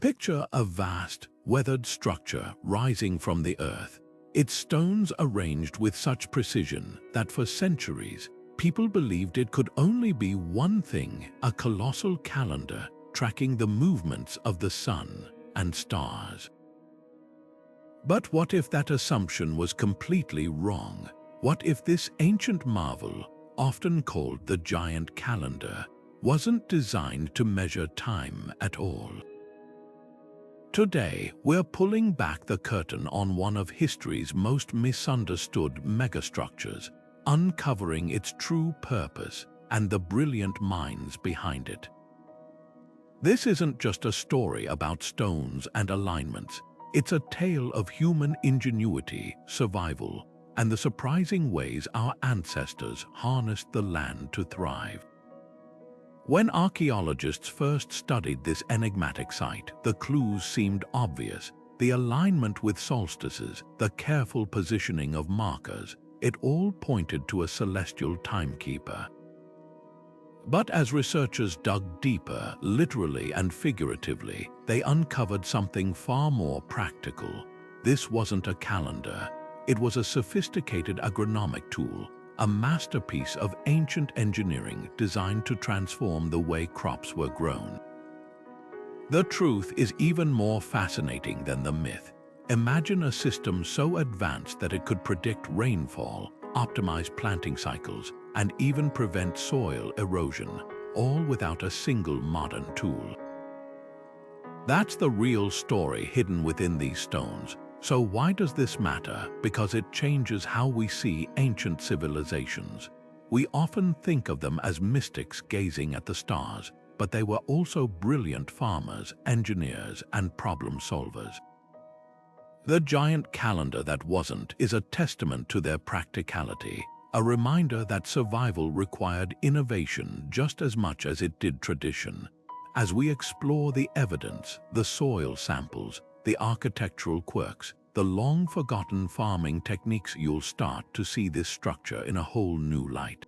Picture a vast, weathered structure rising from the earth, its stones arranged with such precision that for centuries, people believed it could only be one thing: a colossal calendar tracking the movements of the sun and stars. But what if that assumption was completely wrong? What if this ancient marvel, often called the giant calendar, wasn't designed to measure time at all? Today, we're pulling back the curtain on one of history's most misunderstood megastructures, uncovering its true purpose and the brilliant minds behind it. This isn't just a story about stones and alignments. It's a tale of human ingenuity, survival, and the surprising ways our ancestors harnessed the land to thrive. When archaeologists first studied this enigmatic site, the clues seemed obvious. The alignment with solstices, the careful positioning of markers, it all pointed to a celestial timekeeper. But as researchers dug deeper, literally and figuratively, they uncovered something far more practical. This wasn't a calendar. It was a sophisticated agronomic tool, a masterpiece of ancient engineering designed to transform the way crops were grown. The truth is even more fascinating than the myth. Imagine a system so advanced that it could predict rainfall, optimize planting cycles, and even prevent soil erosion, all without a single modern tool. That's the real story hidden within these stones. So why does this matter? Because it changes how we see ancient civilizations. We often think of them as mystics gazing at the stars, but they were also brilliant farmers, engineers, and problem solvers. The giant calendar that wasn't is a testament to their practicality, a reminder that survival required innovation just as much as it did tradition. As we explore the evidence, the soil samples, the architectural quirks, the long-forgotten farming techniques, you'll start to see this structure in a whole new light.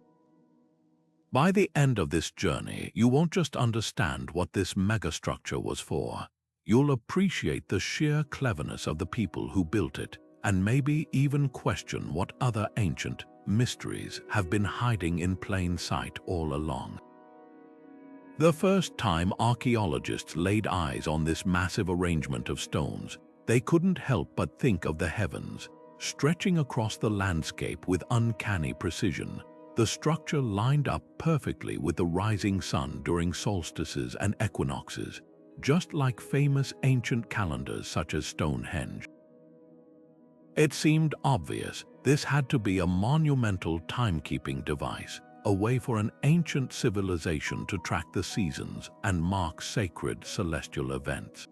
By the end of this journey, you won't just understand what this megastructure was for. You'll appreciate the sheer cleverness of the people who built it, and maybe even question what other ancient mysteries have been hiding in plain sight all along. The first time archaeologists laid eyes on this massive arrangement of stones, they couldn't help but think of the heavens, stretching across the landscape with uncanny precision. The structure lined up perfectly with the rising sun during solstices and equinoxes, just like famous ancient calendars such as Stonehenge. It seemed obvious this had to be a monumental timekeeping device, a way for an ancient civilization to track the seasons and mark sacred celestial events.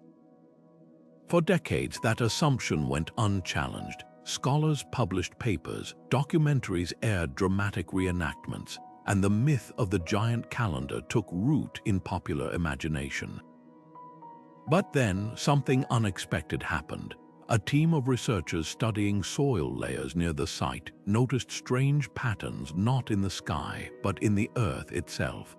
For decades, that assumption went unchallenged. Scholars published papers, documentaries aired dramatic reenactments, and the myth of the giant calendar took root in popular imagination. But then, something unexpected happened. A team of researchers studying soil layers near the site noticed strange patterns not in the sky, but in the earth itself.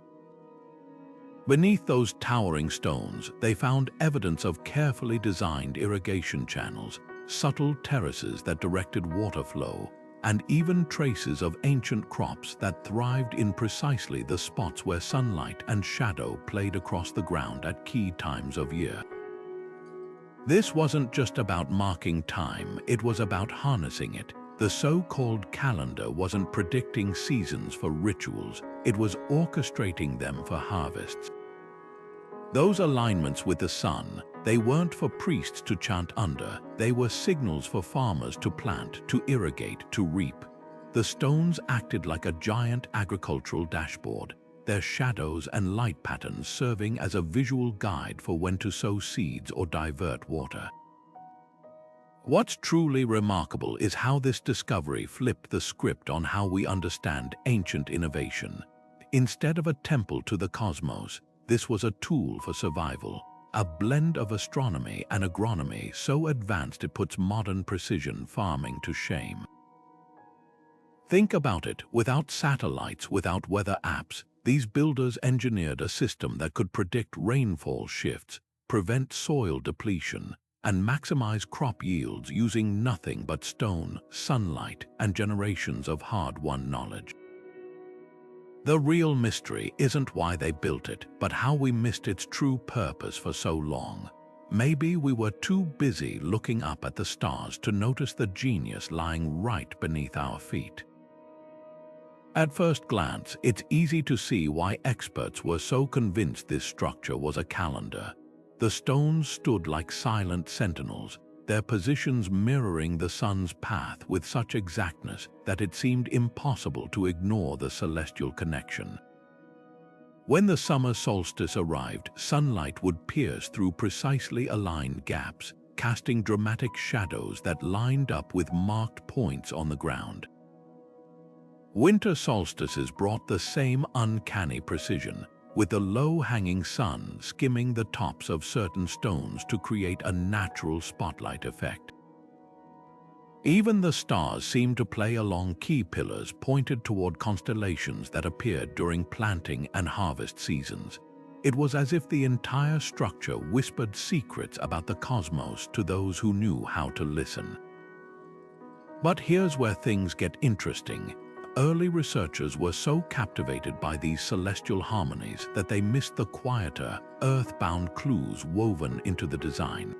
Beneath those towering stones, they found evidence of carefully designed irrigation channels, subtle terraces that directed water flow, and even traces of ancient crops that thrived in precisely the spots where sunlight and shadow played across the ground at key times of year. This wasn't just about marking time, it was about harnessing it. The so-called calendar wasn't predicting seasons for rituals, it was orchestrating them for harvests. Those alignments with the sun, they weren't for priests to chant under, they were signals for farmers to plant, to irrigate, to reap. The stones acted like a giant agricultural dashboard, their shadows and light patterns serving as a visual guide for when to sow seeds or divert water. What's truly remarkable is how this discovery flipped the script on how we understand ancient innovation. Instead of a temple to the cosmos, this was a tool for survival, a blend of astronomy and agronomy so advanced it puts modern precision farming to shame. Think about it, without satellites, without weather apps, these builders engineered a system that could predict rainfall shifts, prevent soil depletion, and maximize crop yields using nothing but stone, sunlight, and generations of hard-won knowledge. The real mystery isn't why they built it, but how we missed its true purpose for so long. Maybe we were too busy looking up at the stars to notice the genius lying right beneath our feet. At first glance, it's easy to see why experts were so convinced this structure was a calendar. The stones stood like silent sentinels, their positions mirroring the sun's path with such exactness that it seemed impossible to ignore the celestial connection. When the summer solstice arrived, sunlight would pierce through precisely aligned gaps, casting dramatic shadows that lined up with marked points on the ground. Winter solstices brought the same uncanny precision, with the low-hanging sun skimming the tops of certain stones to create a natural spotlight effect. Even the stars seemed to play along key pillars pointed toward constellations that appeared during planting and harvest seasons. It was as if the entire structure whispered secrets about the cosmos to those who knew how to listen. But here's where things get interesting. Early researchers were so captivated by these celestial harmonies that they missed the quieter, earth-bound clues woven into the design.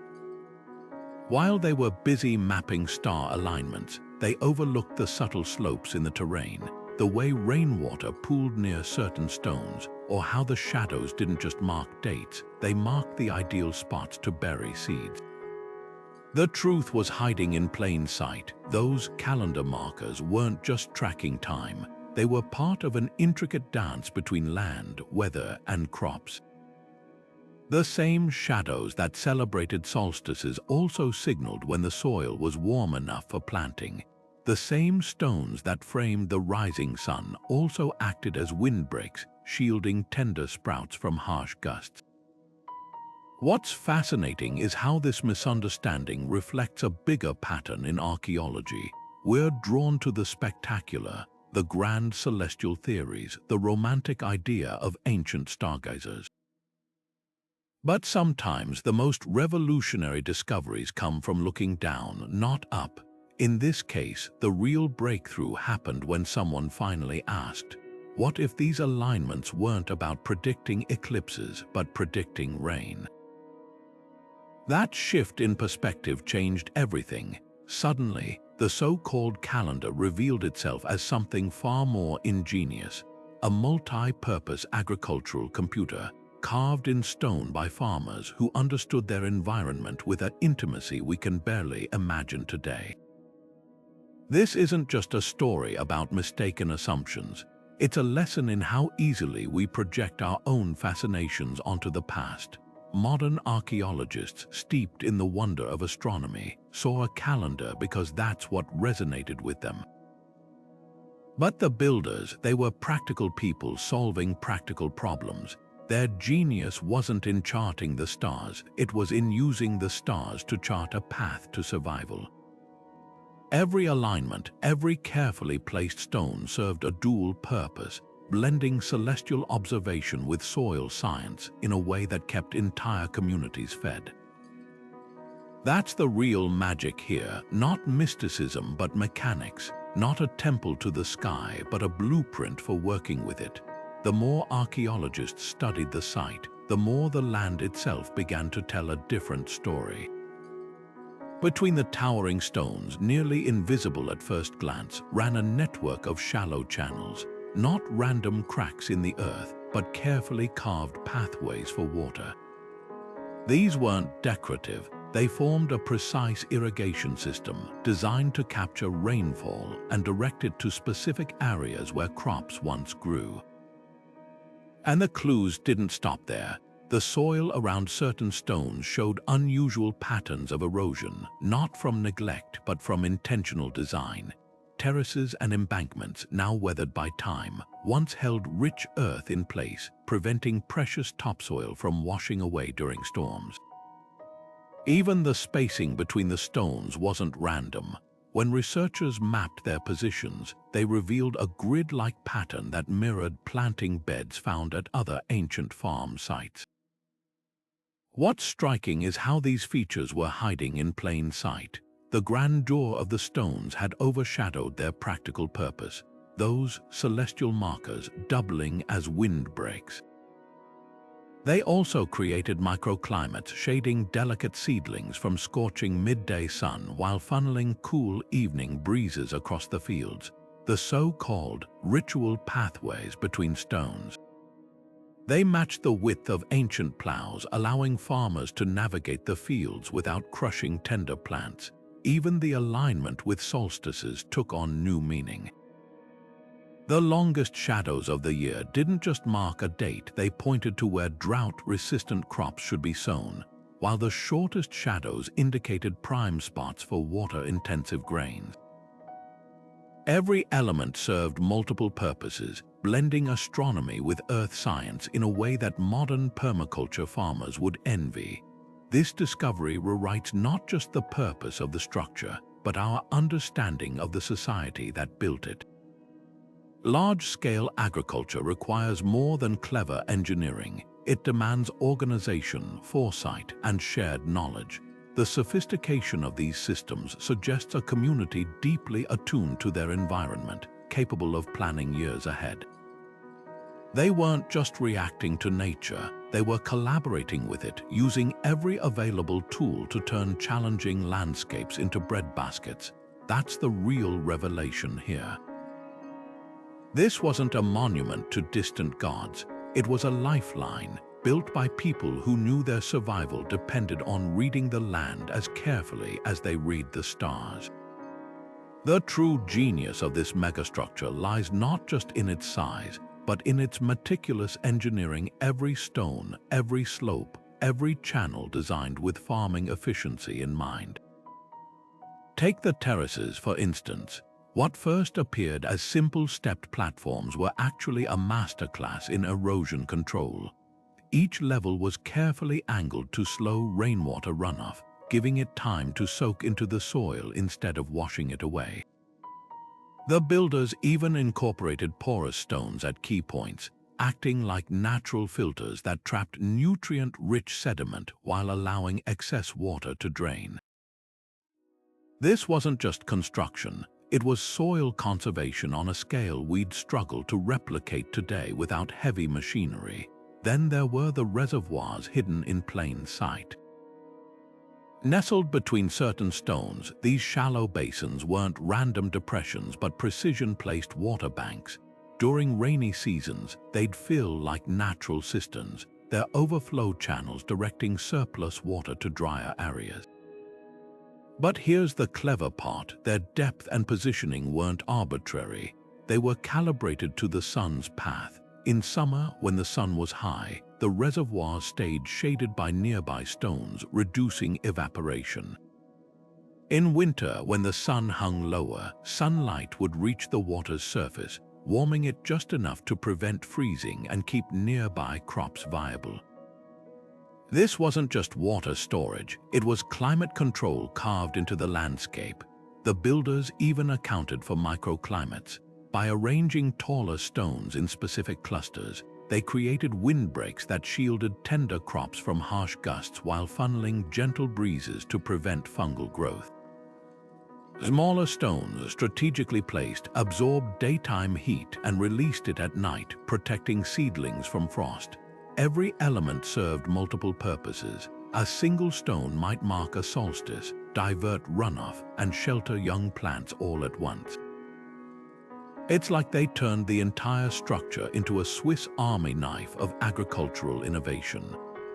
While they were busy mapping star alignments, they overlooked the subtle slopes in the terrain, the way rainwater pooled near certain stones, or how the shadows didn't just mark dates, they marked the ideal spots to bury seeds. The truth was hiding in plain sight. Those calendar markers weren't just tracking time. They were part of an intricate dance between land, weather, and crops. The same shadows that celebrated solstices also signaled when the soil was warm enough for planting. The same stones that framed the rising sun also acted as windbreaks, shielding tender sprouts from harsh gusts. What's fascinating is how this misunderstanding reflects a bigger pattern in archaeology. We're drawn to the spectacular, the grand celestial theories, the romantic idea of ancient stargazers. But sometimes the most revolutionary discoveries come from looking down, not up. In this case, the real breakthrough happened when someone finally asked, what if these alignments weren't about predicting eclipses, but predicting rain? That shift in perspective changed everything. Suddenly, the so-called calendar revealed itself as something far more ingenious, a multi-purpose agricultural computer, carved in stone by farmers who understood their environment with an intimacy we can barely imagine today. This isn't just a story about mistaken assumptions. It's a lesson in how easily we project our own fascinations onto the past. Modern archaeologists, steeped in the wonder of astronomy, saw a calendar because that's what resonated with them. But the builders, they were practical people solving practical problems. Their genius wasn't in charting the stars, it was in using the stars to chart a path to survival. Every alignment, every carefully placed stone served a dual purpose, blending celestial observation with soil science in a way that kept entire communities fed. That's the real magic here, not mysticism but mechanics, not a temple to the sky but a blueprint for working with it. The more archaeologists studied the site, the more the land itself began to tell a different story. Between the towering stones, nearly invisible at first glance, ran a network of shallow channels, not random cracks in the earth, but carefully carved pathways for water. These weren't decorative, they formed a precise irrigation system designed to capture rainfall and direct it to specific areas where crops once grew. And the clues didn't stop there. The soil around certain stones showed unusual patterns of erosion, not from neglect but from intentional design. Terraces and embankments, now weathered by time, once held rich earth in place, preventing precious topsoil from washing away during storms. Even the spacing between the stones wasn't random. When researchers mapped their positions, they revealed a grid-like pattern that mirrored planting beds found at other ancient farm sites. What's striking is how these features were hiding in plain sight. The grandeur of the stones had overshadowed their practical purpose, those celestial markers doubling as windbreaks. They also created microclimates, shading delicate seedlings from scorching midday sun while funneling cool evening breezes across the fields, the so-called ritual pathways between stones. They matched the width of ancient plows, allowing farmers to navigate the fields without crushing tender plants. Even the alignment with solstices took on new meaning. The longest shadows of the year didn't just mark a date, they pointed to where drought-resistant crops should be sown, while the shortest shadows indicated prime spots for water-intensive grains. Every element served multiple purposes, blending astronomy with earth science in a way that modern permaculture farmers would envy. This discovery rewrites not just the purpose of the structure, but our understanding of the society that built it. Large-scale agriculture requires more than clever engineering. It demands organization, foresight, and shared knowledge. The sophistication of these systems suggests a community deeply attuned to their environment, capable of planning years ahead. They weren't just reacting to nature, they were collaborating with it, using every available tool to turn challenging landscapes into breadbaskets. That's the real revelation here. This wasn't a monument to distant gods, it was a lifeline, built by people who knew their survival depended on reading the land as carefully as they read the stars. The true genius of this megastructure lies not just in its size, but in its meticulous engineering. Every stone, every slope, every channel designed with farming efficiency in mind. Take the terraces, for instance. What first appeared as simple stepped platforms were actually a masterclass in erosion control. Each level was carefully angled to slow rainwater runoff, giving it time to soak into the soil instead of washing it away. The builders even incorporated porous stones at key points, acting like natural filters that trapped nutrient-rich sediment while allowing excess water to drain. This wasn't just construction. It was soil conservation on a scale we'd struggle to replicate today without heavy machinery. Then there were the reservoirs hidden in plain sight. Nestled between certain stones, these shallow basins weren't random depressions but precision-placed water banks. During rainy seasons, they'd fill like natural cisterns, their overflow channels directing surplus water to drier areas. But here's the clever part, their depth and positioning weren't arbitrary. They were calibrated to the sun's path. In summer, when the sun was high, the reservoir stayed shaded by nearby stones, reducing evaporation. In winter, when the sun hung lower, sunlight would reach the water's surface, warming it just enough to prevent freezing and keep nearby crops viable. This wasn't just water storage, it was climate control carved into the landscape. The builders even accounted for microclimates. By arranging taller stones in specific clusters, they created windbreaks that shielded tender crops from harsh gusts while funneling gentle breezes to prevent fungal growth. Smaller stones, strategically placed, absorbed daytime heat and released it at night, protecting seedlings from frost. Every element served multiple purposes. A single stone might mark a solstice, divert runoff, and shelter young plants all at once. It's like they turned the entire structure into a Swiss Army knife of agricultural innovation.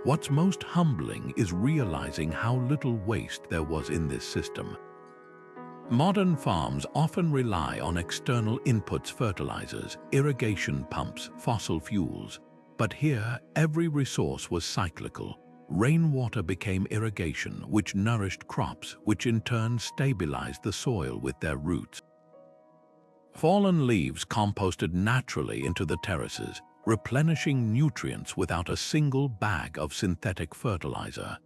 What's most humbling is realizing how little waste there was in this system. Modern farms often rely on external inputs, fertilizers, irrigation pumps, fossil fuels. But here, every resource was cyclical. Rainwater became irrigation, which nourished crops, which in turn stabilized the soil with their roots. Fallen leaves composted naturally into the terraces, replenishing nutrients without a single bag of synthetic fertilizer.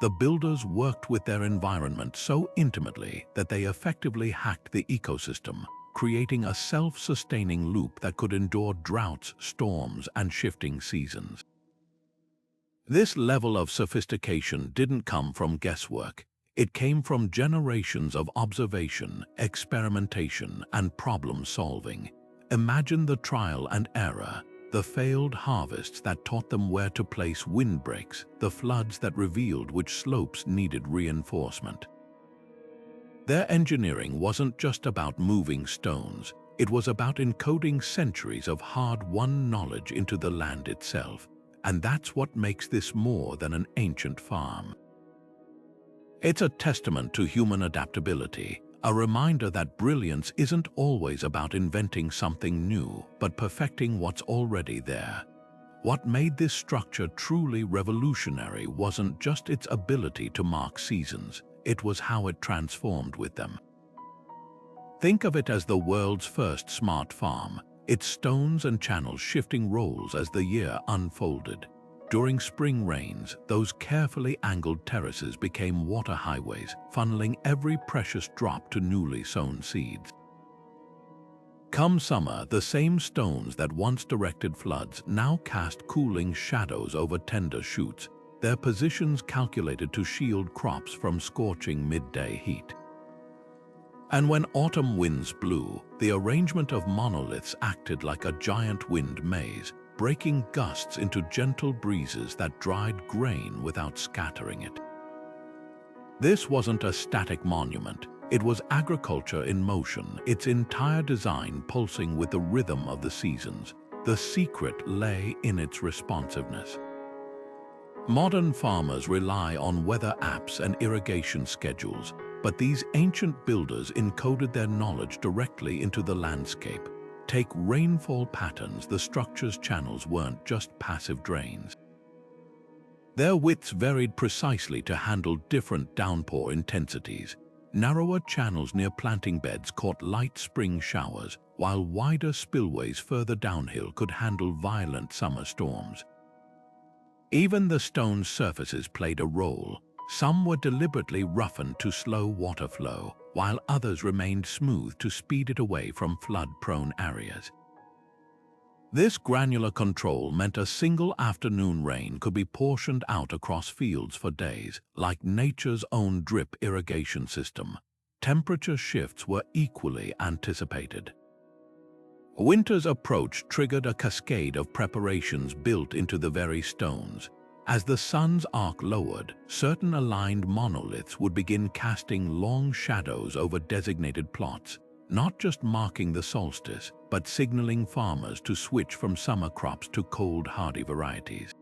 The builders worked with their environment so intimately that they effectively hacked the ecosystem, creating a self-sustaining loop that could endure droughts, storms, and shifting seasons. This level of sophistication didn't come from guesswork. It came from generations of observation, experimentation, and problem-solving. Imagine the trial and error, the failed harvests that taught them where to place windbreaks, the floods that revealed which slopes needed reinforcement. Their engineering wasn't just about moving stones. It was about encoding centuries of hard-won knowledge into the land itself. And that's what makes this more than an ancient farm. It's a testament to human adaptability, a reminder that brilliance isn't always about inventing something new, but perfecting what's already there. What made this structure truly revolutionary wasn't just its ability to mark seasons, it was how it transformed with them. Think of it as the world's first smart farm, its stones and channels shifting roles as the year unfolded. During spring rains, those carefully angled terraces became water highways, funneling every precious drop to newly sown seeds. Come summer, the same stones that once directed floods now cast cooling shadows over tender shoots, their positions calculated to shield crops from scorching midday heat. And when autumn winds blew, the arrangement of monoliths acted like a giant wind maze, breaking gusts into gentle breezes that dried grain without scattering it. This wasn't a static monument. It was agriculture in motion, its entire design pulsing with the rhythm of the seasons. The secret lay in its responsiveness. Modern farmers rely on weather apps and irrigation schedules, but these ancient builders encoded their knowledge directly into the landscape. Take rainfall patterns, the structure's channels weren't just passive drains. Their widths varied precisely to handle different downpour intensities. Narrower channels near planting beds caught light spring showers, while wider spillways further downhill could handle violent summer storms. Even the stone surfaces played a role. Some were deliberately roughened to slow water flow, while others remained smooth to speed it away from flood-prone areas. This granular control meant a single afternoon rain could be portioned out across fields for days, like nature's own drip irrigation system. Temperature shifts were equally anticipated. Winter's approach triggered a cascade of preparations built into the very stones. As the sun's arc lowered, certain aligned monoliths would begin casting long shadows over designated plots, not just marking the solstice, but signaling farmers to switch from summer crops to cold, hardy varieties.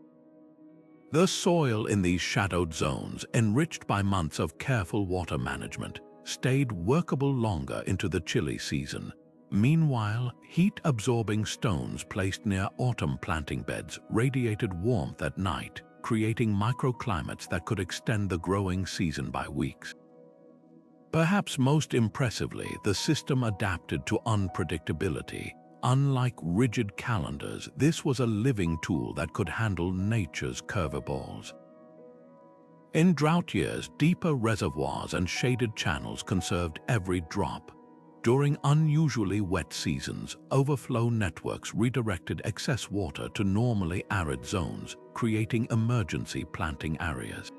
The soil in these shadowed zones, enriched by months of careful water management, stayed workable longer into the chilly season. Meanwhile, heat-absorbing stones placed near autumn planting beds radiated warmth at night, creating microclimates that could extend the growing season by weeks. Perhaps most impressively, the system adapted to unpredictability. Unlike rigid calendars, this was a living tool that could handle nature's curveballs. In drought years, deeper reservoirs and shaded channels conserved every drop. During unusually wet seasons, overflow networks redirected excess water to normally arid zones, creating emergency planting areas.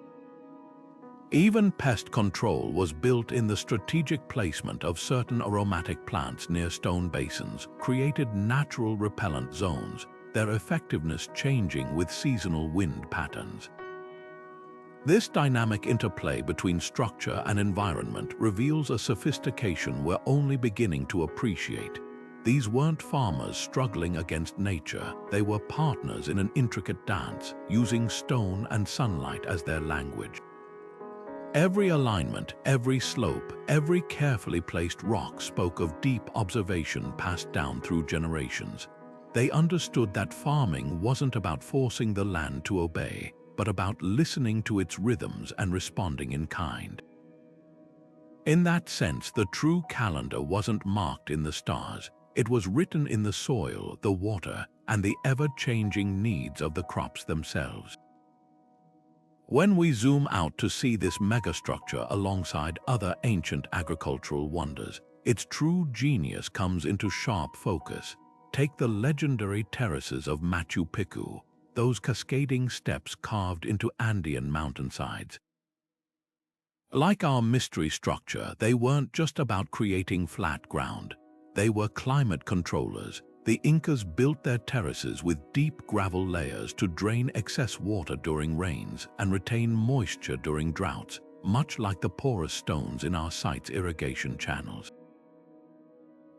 Even pest control was built in. The strategic placement of certain aromatic plants near stone basins created natural repellent zones, their effectiveness changing with seasonal wind patterns. This dynamic interplay between structure and environment reveals a sophistication we're only beginning to appreciate. These weren't farmers struggling against nature, they were partners in an intricate dance, using stone and sunlight as their language. Every alignment, every slope, every carefully placed rock spoke of deep observation passed down through generations. They understood that farming wasn't about forcing the land to obey, but about listening to its rhythms and responding in kind. In that sense, the true calendar wasn't marked in the stars. It was written in the soil, the water, and the ever-changing needs of the crops themselves. When we zoom out to see this megastructure alongside other ancient agricultural wonders, its true genius comes into sharp focus. Take the legendary terraces of Machu Picchu. those cascading steps carved into Andean mountainsides. Like our mystery structure, they weren't just about creating flat ground. They were climate controllers. The Incas built their terraces with deep gravel layers to drain excess water during rains and retain moisture during droughts, much like the porous stones in our site's irrigation channels.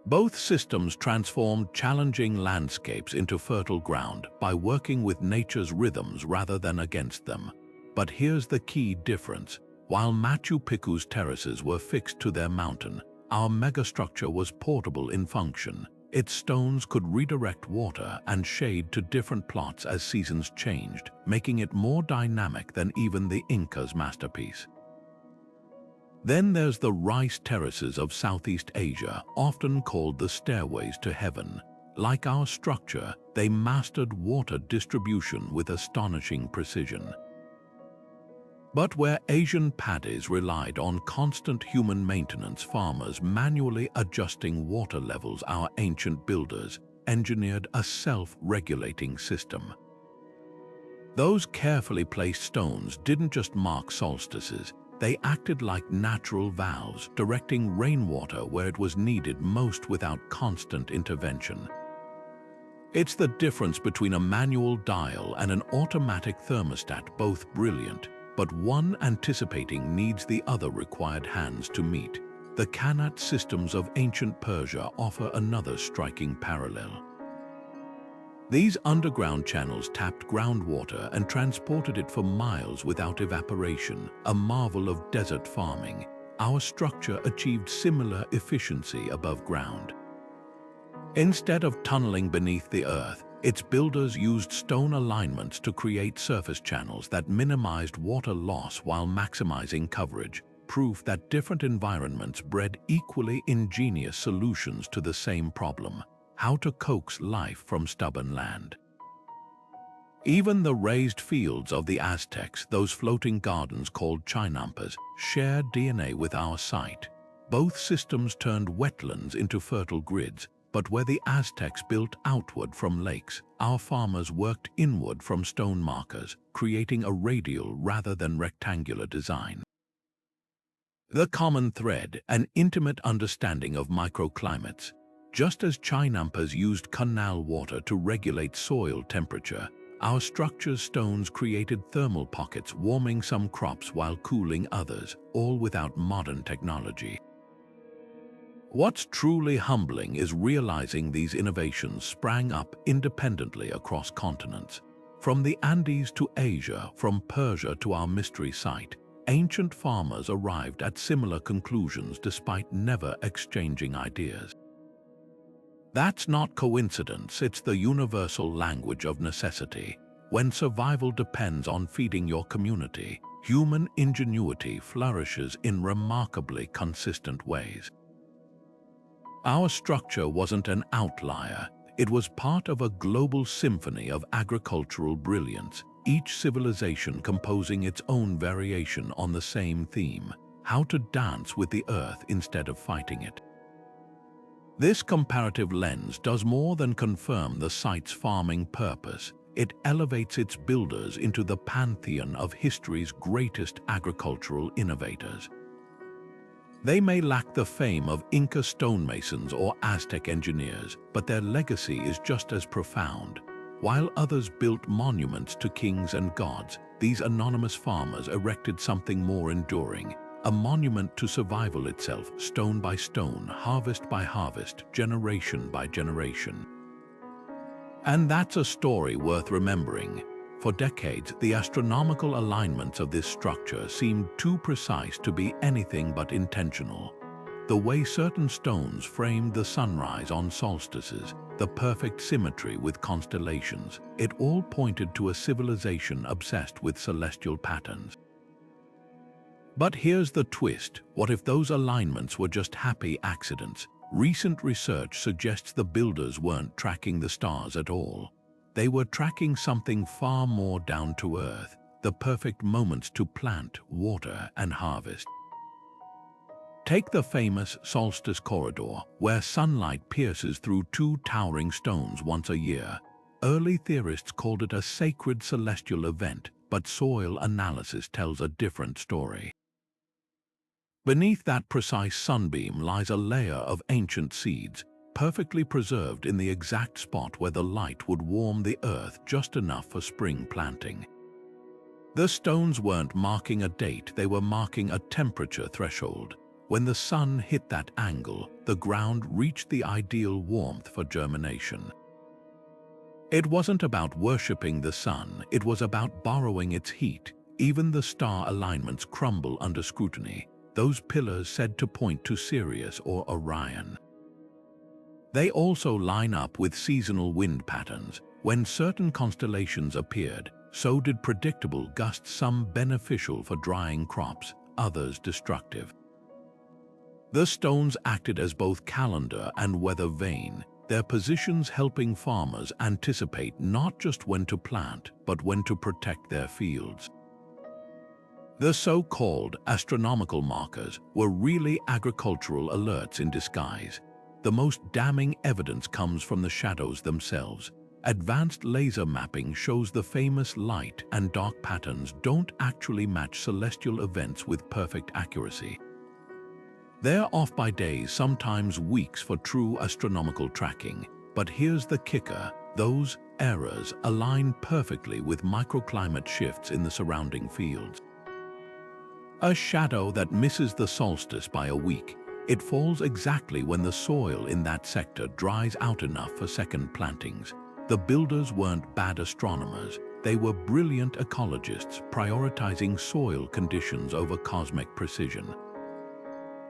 Both systems transformed challenging landscapes into fertile ground by working with nature's rhythms rather than against them. But here's the key difference. While Machu Picchu's terraces were fixed to their mountain, our megastructure was portable in function. Its stones could redirect water and shade to different plots as seasons changed, making it more dynamic than even the Inca's masterpiece. Then there's the rice terraces of Southeast Asia, often called the stairways to heaven. Like our structure, they mastered water distribution with astonishing precision. But where Asian paddies relied on constant human maintenance, farmers manually adjusting water levels, our ancient builders engineered a self-regulating system. Those carefully placed stones didn't just mark solstices, they acted like natural valves, directing rainwater where it was needed most without constant intervention. It's the difference between a manual dial and an automatic thermostat, both brilliant, but one anticipating needs the other required hands to meet. The Qanat systems of ancient Persia offer another striking parallel. These underground channels tapped groundwater and transported it for miles without evaporation, a marvel of desert farming. Our structure achieved similar efficiency above ground. Instead of tunneling beneath the earth, its builders used stone alignments to create surface channels that minimized water loss while maximizing coverage, proof that different environments bred equally ingenious solutions to the same problem: how to coax life from stubborn land. Even the raised fields of the Aztecs, those floating gardens called chinampas, share DNA with our site. Both systems turned wetlands into fertile grids, but where the Aztecs built outward from lakes, our farmers worked inward from stone markers, creating a radial rather than rectangular design. The common thread, an intimate understanding of microclimates. Just as chinampas used canal water to regulate soil temperature, our structure's stones created thermal pockets, warming some crops while cooling others, all without modern technology. What's truly humbling is realizing these innovations sprang up independently across continents. From the Andes to Asia, from Persia to our mystery site, ancient farmers arrived at similar conclusions despite never exchanging ideas. That's not coincidence, it's the universal language of necessity. When survival depends on feeding your community, human ingenuity flourishes in remarkably consistent ways. Our structure wasn't an outlier, it was part of a global symphony of agricultural brilliance, each civilization composing its own variation on the same theme: how to dance with the earth instead of fighting it. This comparative lens does more than confirm the site's farming purpose. It elevates its builders into the pantheon of history's greatest agricultural innovators. They may lack the fame of Inca stonemasons or Aztec engineers, but their legacy is just as profound. While others built monuments to kings and gods, these anonymous farmers erected something more enduring: a monument to survival itself, stone by stone, harvest by harvest, generation by generation. And that's a story worth remembering. For decades, the astronomical alignments of this structure seemed too precise to be anything but intentional. The way certain stones framed the sunrise on solstices, the perfect symmetry with constellations, it all pointed to a civilization obsessed with celestial patterns. But here's the twist: what if those alignments were just happy accidents? Recent research suggests the builders weren't tracking the stars at all. They were tracking something far more down to earth: the perfect moments to plant, water, and harvest. Take the famous solstice corridor, where sunlight pierces through two towering stones once a year. Early theorists called it a sacred celestial event, but soil analysis tells a different story. Beneath that precise sunbeam lies a layer of ancient seeds, perfectly preserved in the exact spot where the light would warm the earth just enough for spring planting. The stones weren't marking a date, they were marking a temperature threshold. When the sun hit that angle, the ground reached the ideal warmth for germination. It wasn't about worshipping the sun, it was about borrowing its heat. Even the star alignments crumble under scrutiny, those pillars said to point to Sirius or Orion. They also line up with seasonal wind patterns. When certain constellations appeared, so did predictable gusts, some beneficial for drying crops, others destructive. The stones acted as both calendar and weather vane, their positions helping farmers anticipate not just when to plant, but when to protect their fields. The so-called astronomical markers were really agricultural alerts in disguise. The most damning evidence comes from the shadows themselves. Advanced laser mapping shows the famous light and dark patterns don't actually match celestial events with perfect accuracy. They're off by days, sometimes weeks, for true astronomical tracking. But here's the kicker: those errors align perfectly with microclimate shifts in the surrounding fields. A shadow that misses the solstice by a week, it falls exactly when the soil in that sector dries out enough for second plantings. The builders weren't bad astronomers, they were brilliant ecologists prioritizing soil conditions over cosmic precision.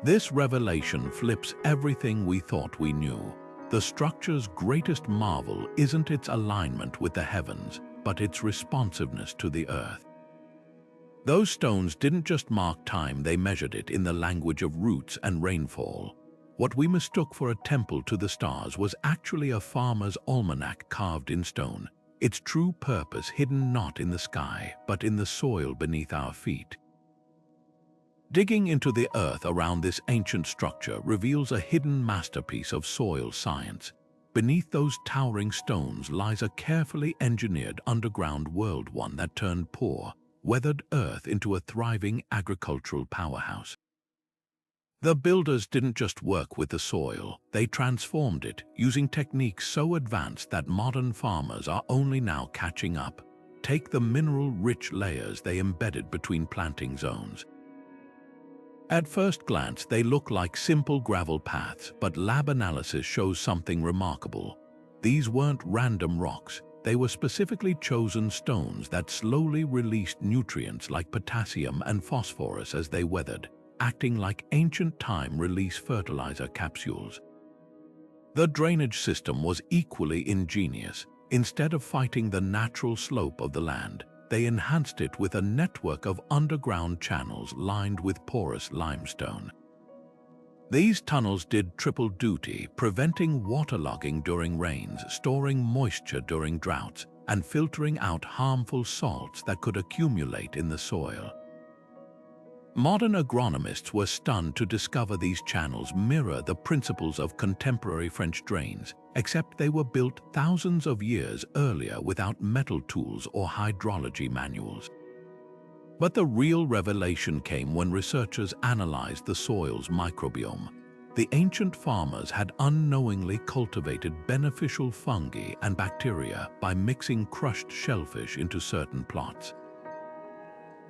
This revelation flips everything we thought we knew. The structure's greatest marvel isn't its alignment with the heavens, but its responsiveness to the earth. Those stones didn't just mark time, they measured it in the language of roots and rainfall. What we mistook for a temple to the stars was actually a farmer's almanac carved in stone, its true purpose hidden not in the sky, but in the soil beneath our feet. Digging into the earth around this ancient structure reveals a hidden masterpiece of soil science. Beneath those towering stones lies a carefully engineered underground world, one that turned poor, weathered earth into a thriving agricultural powerhouse. The builders didn't just work with the soil, they transformed it, using techniques so advanced that modern farmers are only now catching up. Take the mineral-rich layers they embedded between planting zones. At first glance, they look like simple gravel paths, but lab analysis shows something remarkable. These weren't random rocks, they were specifically chosen stones that slowly released nutrients like potassium and phosphorus as they weathered, acting like ancient time-release fertilizer capsules. The drainage system was equally ingenious. Instead of fighting the natural slope of the land, they enhanced it with a network of underground channels lined with porous limestone. These tunnels did triple duty, preventing waterlogging during rains, storing moisture during droughts, and filtering out harmful salts that could accumulate in the soil. Modern agronomists were stunned to discover these channels mirror the principles of contemporary French drains, except they were built thousands of years earlier without metal tools or hydrology manuals. But the real revelation came when researchers analyzed the soil's microbiome. The ancient farmers had unknowingly cultivated beneficial fungi and bacteria by mixing crushed shellfish into certain plots.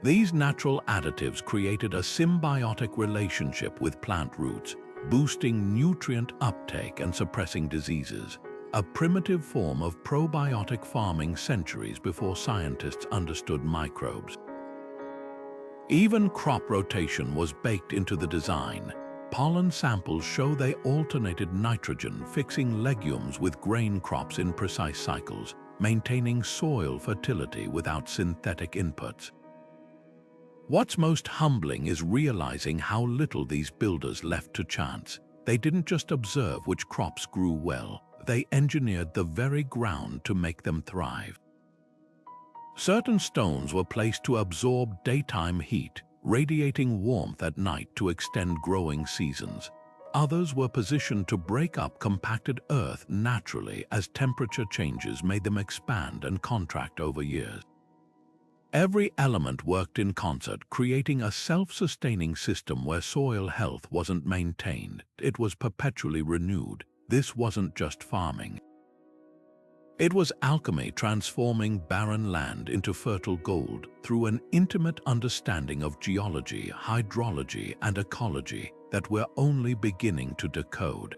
These natural additives created a symbiotic relationship with plant roots, boosting nutrient uptake and suppressing diseases, a primitive form of probiotic farming centuries before scientists understood microbes. Even crop rotation was baked into the design. Pollen samples show they alternated nitrogen, fixing legumes with grain crops in precise cycles, maintaining soil fertility without synthetic inputs. What's most humbling is realizing how little these builders left to chance. They didn't just observe which crops grew well, they engineered the very ground to make them thrive. Certain stones were placed to absorb daytime heat, radiating warmth at night to extend growing seasons. Others were positioned to break up compacted earth naturally as temperature changes made them expand and contract over years. Every element worked in concert, creating a self-sustaining system where soil health wasn't maintained, it was perpetually renewed. This wasn't just farming. It was alchemy, transforming barren land into fertile gold through an intimate understanding of geology, hydrology, and ecology that we're only beginning to decode.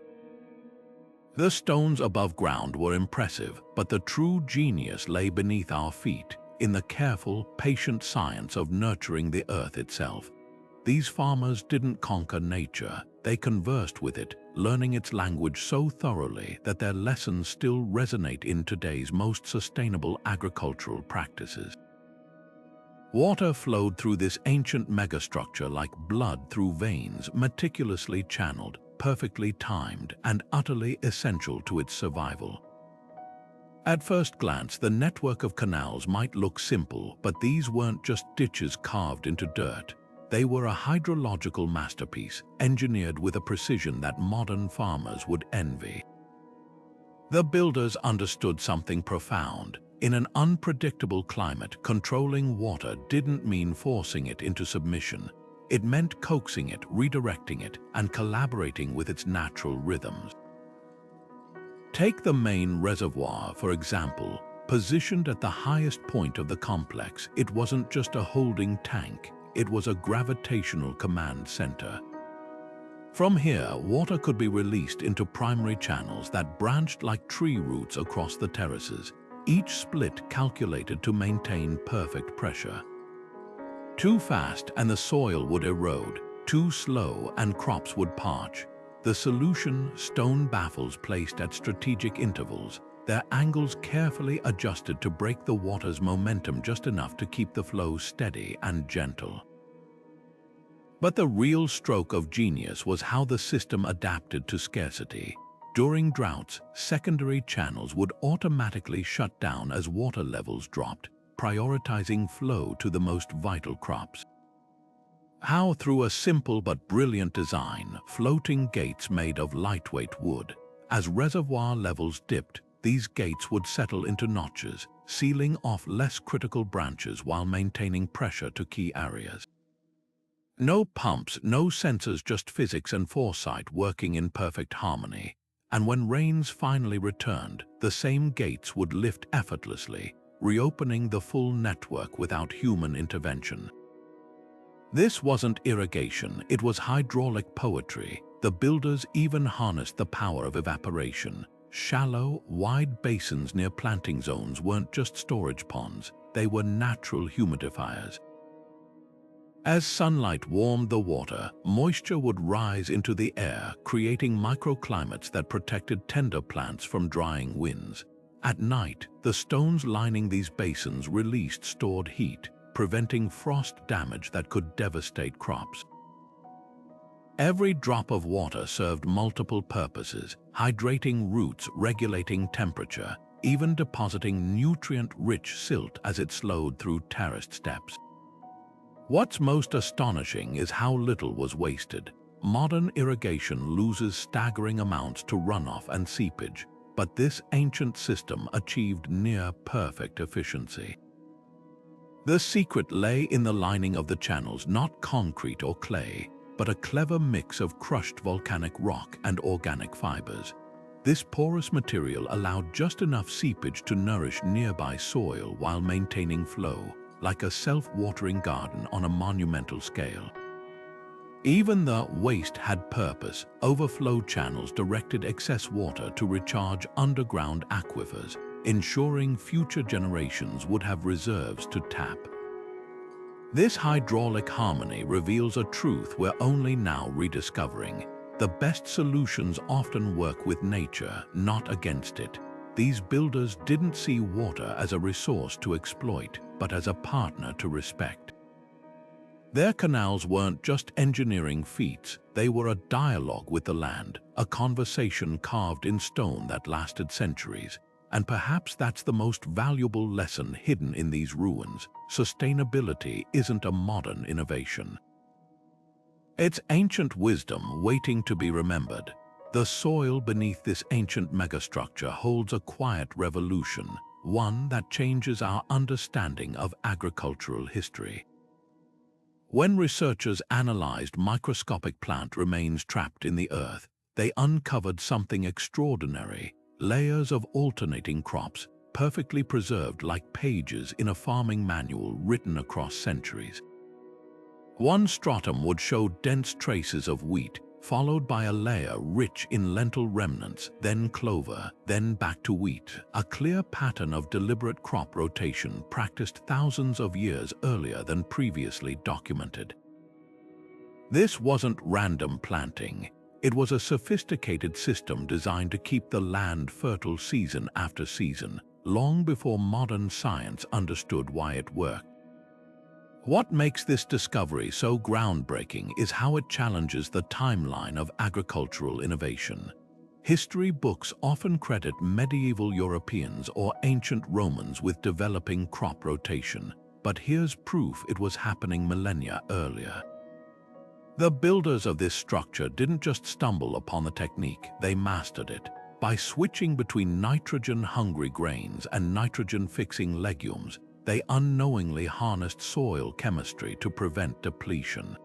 The stones above ground were impressive, but the true genius lay beneath our feet, in the careful, patient science of nurturing the earth itself. These farmers didn't conquer nature, they conversed with it, learning its language so thoroughly that their lessons still resonate in today's most sustainable agricultural practices. Water flowed through this ancient megastructure like blood through veins, meticulously channeled, perfectly timed, and utterly essential to its survival. At first glance, the network of canals might look simple, but these weren't just ditches carved into dirt. They were a hydrological masterpiece, engineered with a precision that modern farmers would envy. The builders understood something profound. In an unpredictable climate, controlling water didn't mean forcing it into submission. It meant coaxing it, redirecting it, and collaborating with its natural rhythms. Take the main reservoir, for example. Positioned at the highest point of the complex, it wasn't just a holding tank. It was a gravitational command center. From here, water could be released into primary channels that branched like tree roots across the terraces, each split calculated to maintain perfect pressure. Too fast and the soil would erode, too slow and crops would parch. The solution: stone baffles placed at strategic intervals, their angles carefully adjusted to break the water's momentum just enough to keep the flow steady and gentle. But the real stroke of genius was how the system adapted to scarcity. During droughts, secondary channels would automatically shut down as water levels dropped, prioritizing flow to the most vital crops. How? Through a simple but brilliant design, floating gates made of lightweight wood. As reservoir levels dipped, these gates would settle into notches, sealing off less critical branches while maintaining pressure to key areas. No pumps, no sensors, just physics and foresight working in perfect harmony. And when rains finally returned, the same gates would lift effortlessly, reopening the full network without human intervention. This wasn't irrigation, it was hydraulic poetry. The builders even harnessed the power of evaporation. Shallow, wide basins near planting zones weren't just storage ponds, they were natural humidifiers. As sunlight warmed the water, moisture would rise into the air, creating microclimates that protected tender plants from drying winds. At night, the stones lining these basins released stored heat, preventing frost damage that could devastate crops. Every drop of water served multiple purposes: hydrating roots, regulating temperature, even depositing nutrient-rich silt as it slowed through terraced steps. What's most astonishing is how little was wasted. Modern irrigation loses staggering amounts to runoff and seepage, but this ancient system achieved near-perfect efficiency. The secret lay in the lining of the channels, not concrete or clay, but a clever mix of crushed volcanic rock and organic fibers. This porous material allowed just enough seepage to nourish nearby soil while maintaining flow, like a self-watering garden on a monumental scale. Even the waste had purpose. Overflow channels directed excess water to recharge underground aquifers, ensuring future generations would have reserves to tap. This hydraulic harmony reveals a truth we're only now rediscovering. The best solutions often work with nature, not against it. These builders didn't see water as a resource to exploit, but as a partner to respect. Their canals weren't just engineering feats, they were a dialogue with the land, a conversation carved in stone that lasted centuries. And perhaps that's the most valuable lesson hidden in these ruins: sustainability isn't a modern innovation. It's ancient wisdom waiting to be remembered. The soil beneath this ancient megastructure holds a quiet revolution, one that changes our understanding of agricultural history. When researchers analyzed microscopic plant remains trapped in the earth, they uncovered something extraordinary: layers of alternating crops, perfectly preserved like pages in a farming manual written across centuries. One stratum would show dense traces of wheat, followed by a layer rich in lentil remnants, then clover, then back to wheat, a clear pattern of deliberate crop rotation practiced thousands of years earlier than previously documented. This wasn't random planting. It was a sophisticated system designed to keep the land fertile season after season, long before modern science understood why it worked. What makes this discovery so groundbreaking is how it challenges the timeline of agricultural innovation. History books often credit medieval Europeans or ancient Romans with developing crop rotation, but here's proof it was happening millennia earlier. The builders of this structure didn't just stumble upon the technique, they mastered it. By switching between nitrogen-hungry grains and nitrogen-fixing legumes, they unknowingly harnessed soil chemistry to prevent depletion.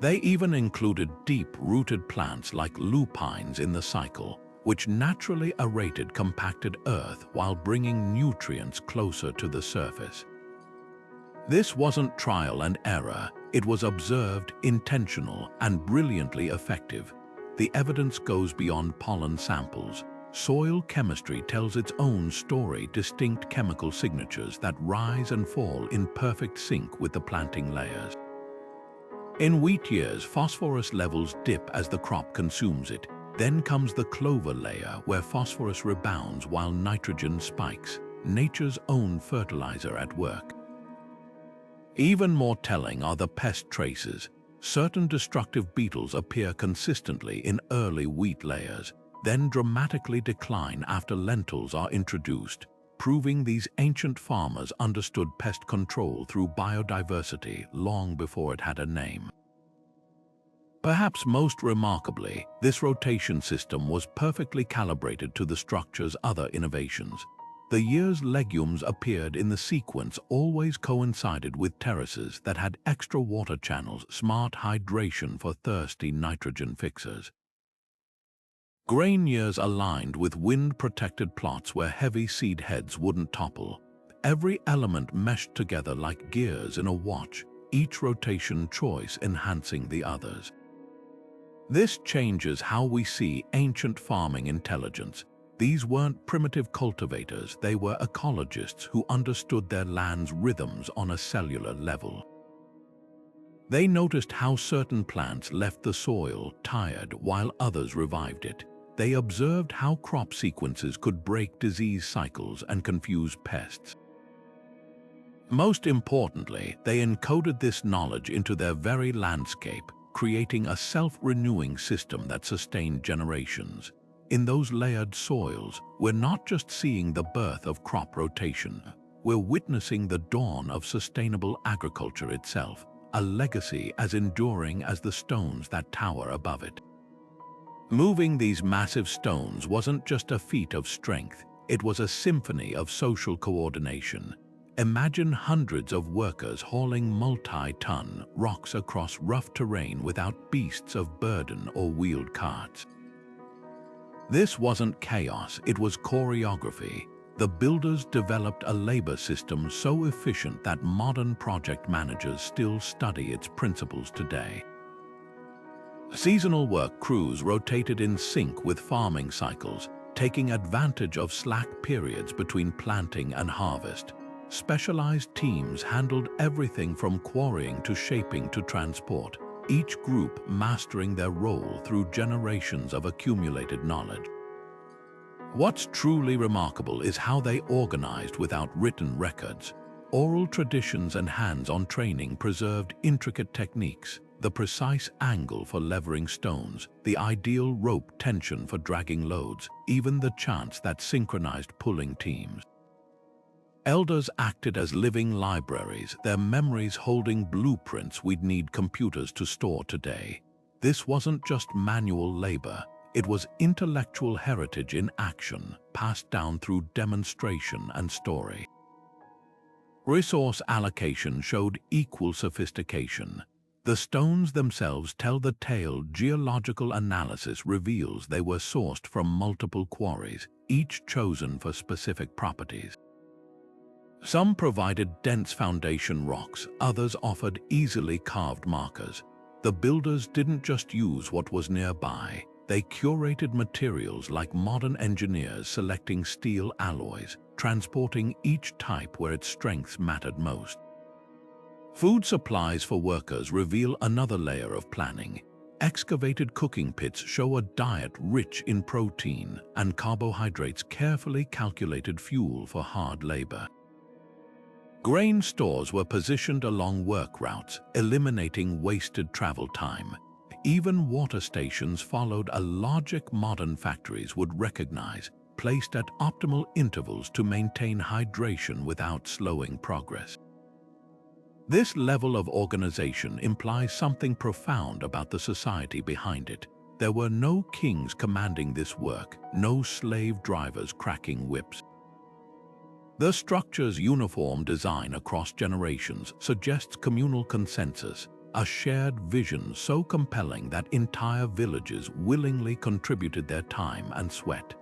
They even included deep-rooted plants like lupines in the cycle, which naturally aerated compacted earth while bringing nutrients closer to the surface. This wasn't trial and error, it was observed, intentional, and brilliantly effective. The evidence goes beyond pollen samples. Soil chemistry tells its own story: distinct chemical signatures that rise and fall in perfect sync with the planting layers. In wheat years, phosphorus levels dip as the crop consumes it. Then comes the clover layer, where phosphorus rebounds while nitrogen spikes, nature's own fertilizer at work. Even more telling are the pest traces. Certain destructive beetles appear consistently in early wheat layers, then dramatically decline after lentils are introduced, proving these ancient farmers understood pest control through biodiversity long before it had a name. Perhaps most remarkably, this rotation system was perfectly calibrated to the structure's other innovations. The year's legumes appeared in the sequence always coincided with terraces that had extra water channels, smart hydration for thirsty nitrogen fixers. Grain years aligned with wind-protected plots where heavy seed heads wouldn't topple. Every element meshed together like gears in a watch, each rotation choice enhancing the others. This changes how we see ancient farming intelligence. These weren't primitive cultivators, they were ecologists who understood their land's rhythms on a cellular level. They noticed how certain plants left the soil tired while others revived it. They observed how crop sequences could break disease cycles and confuse pests. Most importantly, they encoded this knowledge into their very landscape, creating a self-renewing system that sustained generations. In those layered soils, we're not just seeing the birth of crop rotation, we're witnessing the dawn of sustainable agriculture itself, a legacy as enduring as the stones that tower above it. Moving these massive stones wasn't just a feat of strength, it was a symphony of social coordination. Imagine hundreds of workers hauling multi-ton rocks across rough terrain without beasts of burden or wheeled carts. This wasn't chaos, it was choreography. The builders developed a labor system so efficient that modern project managers still study its principles today. Seasonal work crews rotated in sync with farming cycles, taking advantage of slack periods between planting and harvest. Specialized teams handled everything from quarrying to shaping to transport, each group mastering their role through generations of accumulated knowledge. What's truly remarkable is how they organized without written records. Oral traditions and hands-on training preserved intricate techniques, the precise angle for levering stones, the ideal rope tension for dragging loads, even the chants that synchronized pulling teams. Elders acted as living libraries, their memories holding blueprints we'd need computers to store today. This wasn't just manual labor, it was intellectual heritage in action, passed down through demonstration and story. Resource allocation showed equal sophistication. The stones themselves tell the tale. Geological analysis reveals they were sourced from multiple quarries, each chosen for specific properties. Some provided dense foundation rocks, others offered easily carved markers. The builders didn't just use what was nearby, they curated materials like modern engineers, selecting steel alloys, transporting each type where its strengths mattered most. Food supplies for workers reveal another layer of planning. Excavated cooking pits show a diet rich in protein and carbohydrates, carefully calculated fuel for hard labor. Grain stores were positioned along work routes, eliminating wasted travel time. Even water stations followed a logic modern factories would recognize, placed at optimal intervals to maintain hydration without slowing progress. This level of organization implies something profound about the society behind it. There were no kings commanding this work, no slave drivers cracking whips. The structure's uniform design across generations suggests communal consensus, a shared vision so compelling that entire villages willingly contributed their time and sweat.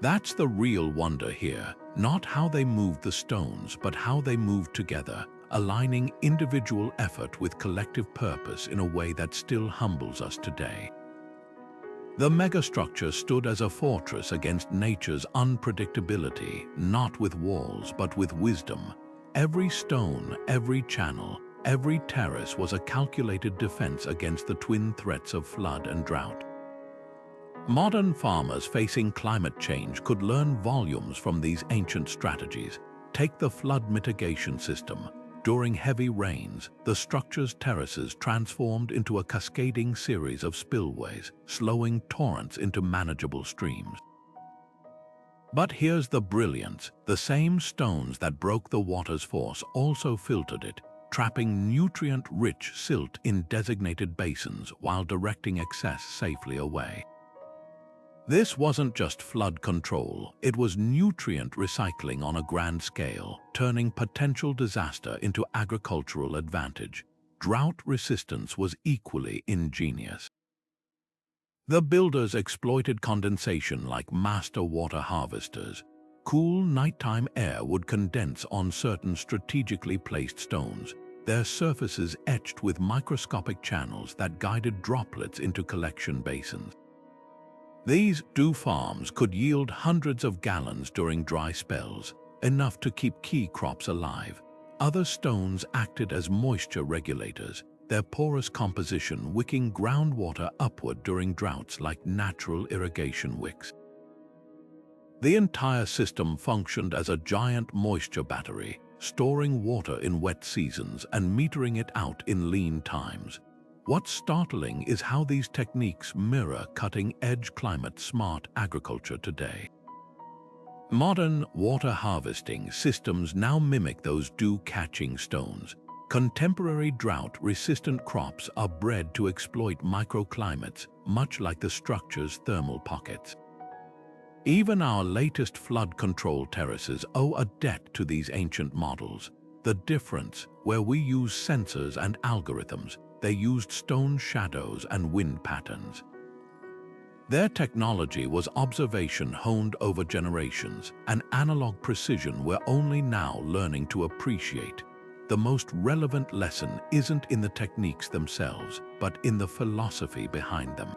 That's the real wonder here, not how they moved the stones, but how they moved together, aligning individual effort with collective purpose in a way that still humbles us today. The megastructure stood as a fortress against nature's unpredictability, not with walls but with wisdom. Every stone, every channel, every terrace was a calculated defense against the twin threats of flood and drought. Modern farmers facing climate change could learn volumes from these ancient strategies. Take the flood mitigation system. During heavy rains, the structure's terraces transformed into a cascading series of spillways, slowing torrents into manageable streams. But here's the brilliance. The same stones that broke the water's force also filtered it, trapping nutrient-rich silt in designated basins while directing excess safely away. This wasn't just flood control, it was nutrient recycling on a grand scale, turning potential disaster into agricultural advantage. Drought resistance was equally ingenious. The builders exploited condensation like master water harvesters. Cool nighttime air would condense on certain strategically placed stones, their surfaces etched with microscopic channels that guided droplets into collection basins. These dew farms could yield hundreds of gallons during dry spells, enough to keep key crops alive. Other stones acted as moisture regulators, their porous composition wicking groundwater upward during droughts like natural irrigation wicks. The entire system functioned as a giant moisture battery, storing water in wet seasons and metering it out in lean times. What's startling is how these techniques mirror cutting-edge climate-smart agriculture today. Modern water harvesting systems now mimic those dew-catching stones. Contemporary drought-resistant crops are bred to exploit microclimates, much like the structure's thermal pockets. Even our latest flood control terraces owe a debt to these ancient models. The difference, where we use sensors and algorithms, they used stone shadows and wind patterns. Their technology was observation honed over generations, an analog precision we're only now learning to appreciate. The most relevant lesson isn't in the techniques themselves, but in the philosophy behind them.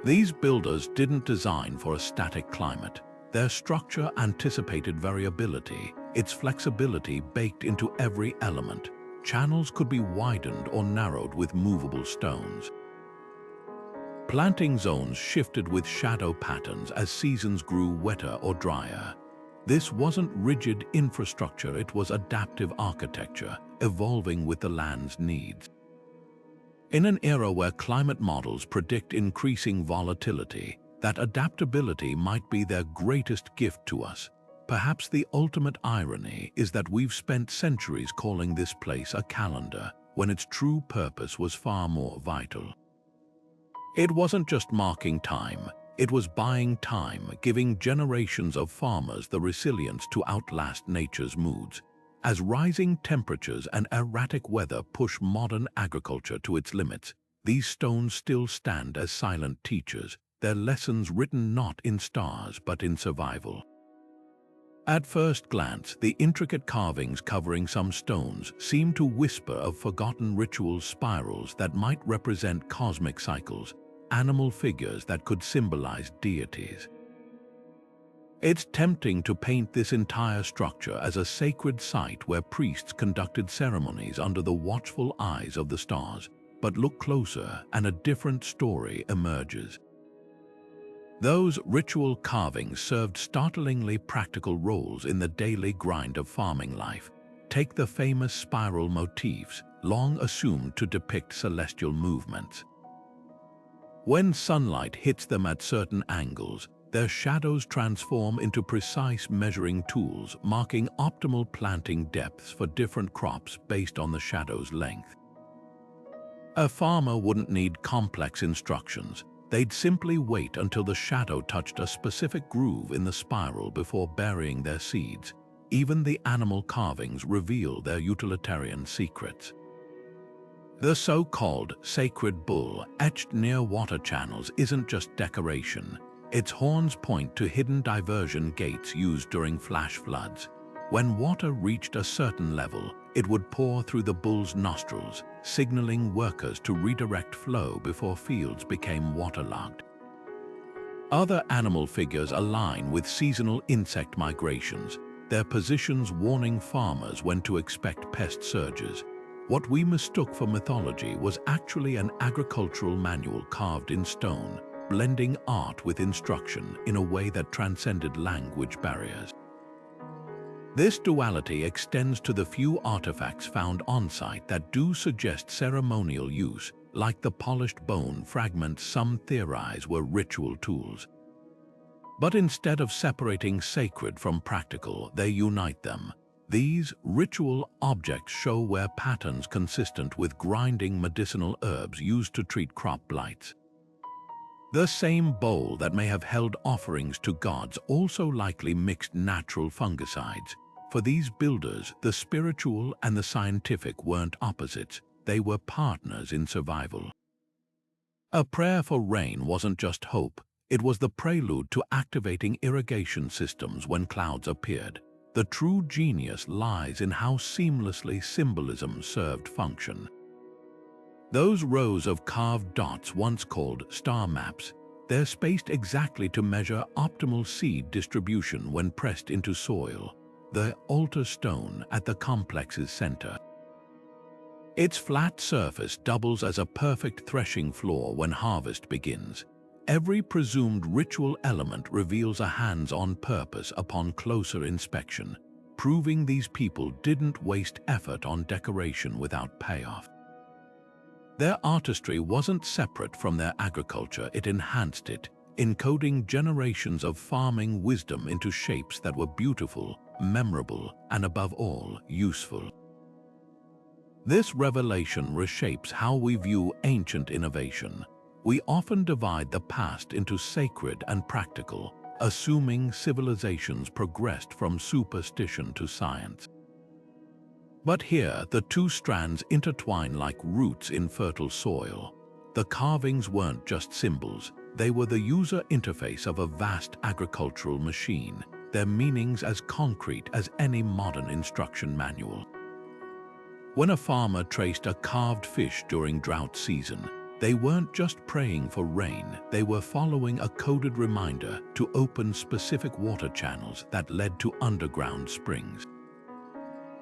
These builders didn't design for a static climate. Their structure anticipated variability, its flexibility baked into every element. Channels could be widened or narrowed with movable stones. Planting zones shifted with shadow patterns as seasons grew wetter or drier. This wasn't rigid infrastructure, it was adaptive architecture, evolving with the land's needs. In an era where climate models predict increasing volatility, that adaptability might be their greatest gift to us. Perhaps the ultimate irony is that we've spent centuries calling this place a calendar when its true purpose was far more vital. It wasn't just marking time, it was buying time, giving generations of farmers the resilience to outlast nature's moods. As rising temperatures and erratic weather push modern agriculture to its limits, these stones still stand as silent teachers, their lessons written not in stars but in survival. At first glance, the intricate carvings covering some stones seem to whisper of forgotten ritual spirals that might represent cosmic cycles, animal figures that could symbolize deities. It's tempting to paint this entire structure as a sacred site where priests conducted ceremonies under the watchful eyes of the stars, but look closer and a different story emerges. Those ritual carvings served startlingly practical roles in the daily grind of farming life. Take the famous spiral motifs, long assumed to depict celestial movements. When sunlight hits them at certain angles, their shadows transform into precise measuring tools, marking optimal planting depths for different crops based on the shadow's length. A farmer wouldn't need complex instructions. They'd simply wait until the shadow touched a specific groove in the spiral before burying their seeds. Even the animal carvings reveal their utilitarian secrets. The so-called sacred bull etched near water channels isn't just decoration. Its horns point to hidden diversion gates used during flash floods. When water reached a certain level, it would pour through the bull's nostrils, signaling workers to redirect flow before fields became waterlogged. Other animal figures align with seasonal insect migrations, their positions warning farmers when to expect pest surges. What we mistook for mythology was actually an agricultural manual carved in stone, blending art with instruction in a way that transcended language barriers. This duality extends to the few artifacts found on-site that do suggest ceremonial use, like the polished bone fragments some theorize were ritual tools. But instead of separating sacred from practical, they unite them. These ritual objects show where patterns consistent with grinding medicinal herbs used to treat crop blights. The same bowl that may have held offerings to gods also likely mixed natural fungicides. For these builders, the spiritual and the scientific weren't opposites, they were partners in survival. A prayer for rain wasn't just hope, it was the prelude to activating irrigation systems when clouds appeared. The true genius lies in how seamlessly symbolism served function. Those rows of carved dots, once called star maps, they're spaced exactly to measure optimal seed distribution when pressed into soil, the altar stone at the complex's center. Its flat surface doubles as a perfect threshing floor when harvest begins. Every presumed ritual element reveals a hands-on purpose upon closer inspection, proving these people didn't waste effort on decoration without payoff. Their artistry wasn't separate from their agriculture, it enhanced it, encoding generations of farming wisdom into shapes that were beautiful, memorable, and above all, useful. This revelation reshapes how we view ancient innovation. We often divide the past into sacred and practical, assuming civilizations progressed from superstition to science. But here, the two strands intertwine like roots in fertile soil. The carvings weren't just symbols, they were the user interface of a vast agricultural machine, their meanings as concrete as any modern instruction manual. When a farmer traced a carved fish during drought season, they weren't just praying for rain, they were following a coded reminder to open specific water channels that led to underground springs.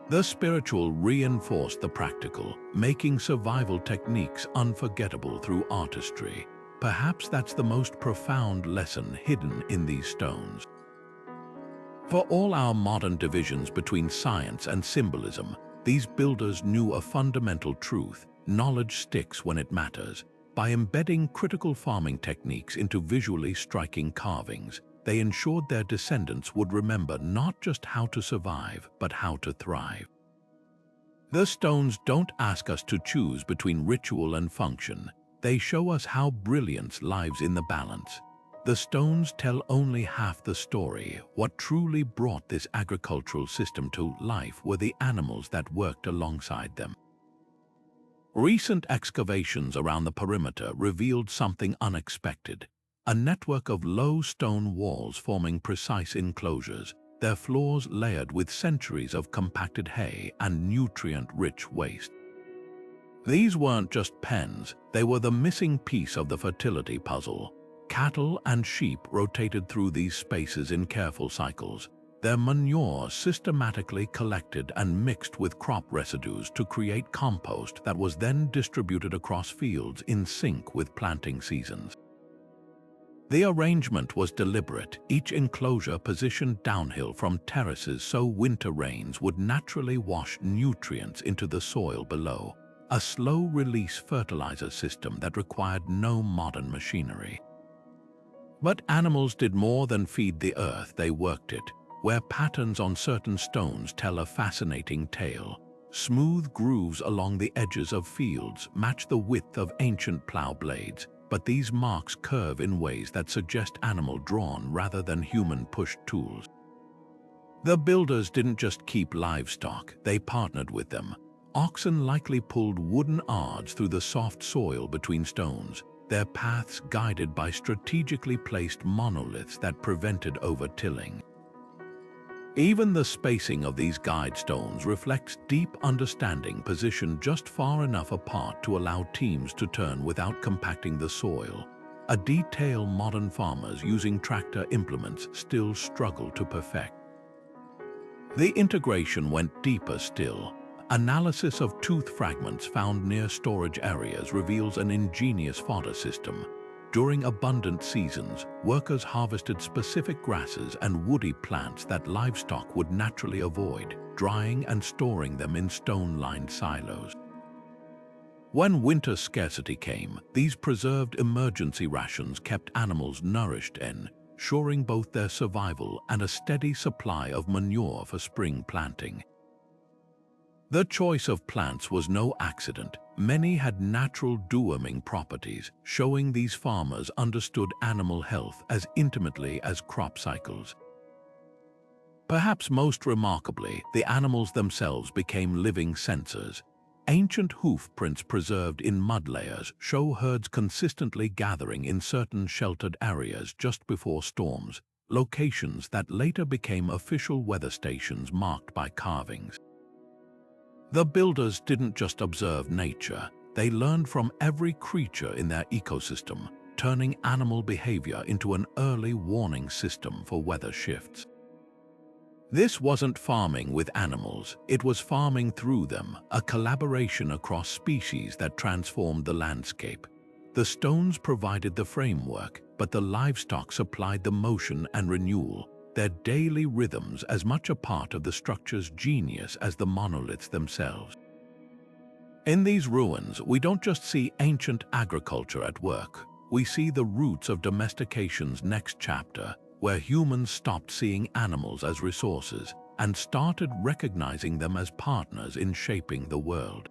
The spiritual reinforced the practical, making survival techniques unforgettable through artistry. Perhaps that's the most profound lesson hidden in these stones. For all our modern divisions between science and symbolism, these builders knew a fundamental truth: knowledge sticks when it matters. By embedding critical farming techniques into visually striking carvings, they ensured their descendants would remember not just how to survive, but how to thrive. The stones don't ask us to choose between ritual and function. They show us how brilliance lies in the balance. The stones tell only half the story. What truly brought this agricultural system to life were the animals that worked alongside them. Recent excavations around the perimeter revealed something unexpected. A network of low stone walls forming precise enclosures, their floors layered with centuries of compacted hay and nutrient-rich waste. These weren't just pens, they were the missing piece of the fertility puzzle. Cattle and sheep rotated through these spaces in careful cycles, their manure systematically collected and mixed with crop residues to create compost that was then distributed across fields in sync with planting seasons. The arrangement was deliberate, each enclosure positioned downhill from terraces so winter rains would naturally wash nutrients into the soil below, a slow-release fertilizer system that required no modern machinery. But animals did more than feed the earth, they worked it, where patterns on certain stones tell a fascinating tale. Smooth grooves along the edges of fields match the width of ancient plow blades, but these marks curve in ways that suggest animal-drawn rather than human-pushed tools. The builders didn't just keep livestock, they partnered with them. Oxen likely pulled wooden ards through the soft soil between stones, their paths guided by strategically placed monoliths that prevented over-tilling. Even the spacing of these guide stones reflects deep understanding, positioned just far enough apart to allow teams to turn without compacting the soil, a detail modern farmers using tractor implements still struggle to perfect. The integration went deeper still. Analysis of tooth fragments found near storage areas reveals an ingenious fodder system. During abundant seasons, workers harvested specific grasses and woody plants that livestock would naturally avoid, drying and storing them in stone-lined silos. When winter scarcity came, these preserved emergency rations kept animals nourished, ensuring both their survival and a steady supply of manure for spring planting. The choice of plants was no accident. Many had natural deworming properties, showing these farmers understood animal health as intimately as crop cycles. Perhaps most remarkably, the animals themselves became living sensors. Ancient hoof prints preserved in mud layers show herds consistently gathering in certain sheltered areas just before storms, locations that later became official weather stations marked by carvings. The builders didn't just observe nature, they learned from every creature in their ecosystem, turning animal behavior into an early warning system for weather shifts. This wasn't farming with animals, it was farming through them, a collaboration across species that transformed the landscape. The stones provided the framework, but the livestock supplied the motion and renewal, their daily rhythms as much a part of the structure's genius as the monoliths themselves. In these ruins, we don't just see ancient agriculture at work, we see the roots of domestication's next chapter, where humans stopped seeing animals as resources and started recognizing them as partners in shaping the world.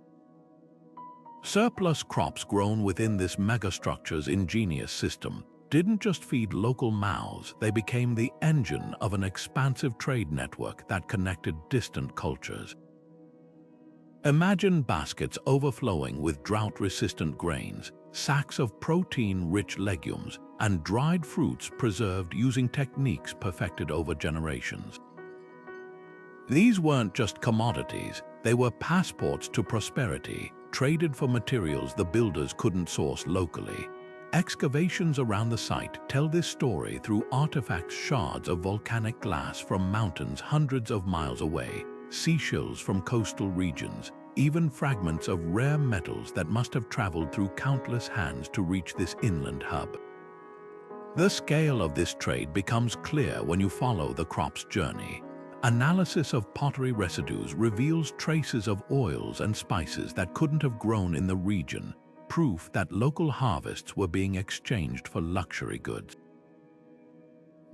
Surplus crops grown within this megastructure's ingenious system didn't just feed local mouths, they became the engine of an expansive trade network that connected distant cultures. Imagine baskets overflowing with drought-resistant grains, sacks of protein-rich legumes, and dried fruits preserved using techniques perfected over generations. These weren't just commodities, they were passports to prosperity, traded for materials the builders couldn't source locally. Excavations around the site tell this story through artifacts, shards of volcanic glass from mountains hundreds of miles away, seashells from coastal regions, even fragments of rare metals that must have traveled through countless hands to reach this inland hub. The scale of this trade becomes clear when you follow the crop's journey. Analysis of pottery residues reveals traces of oils and spices that couldn't have grown in the region, proof that local harvests were being exchanged for luxury goods.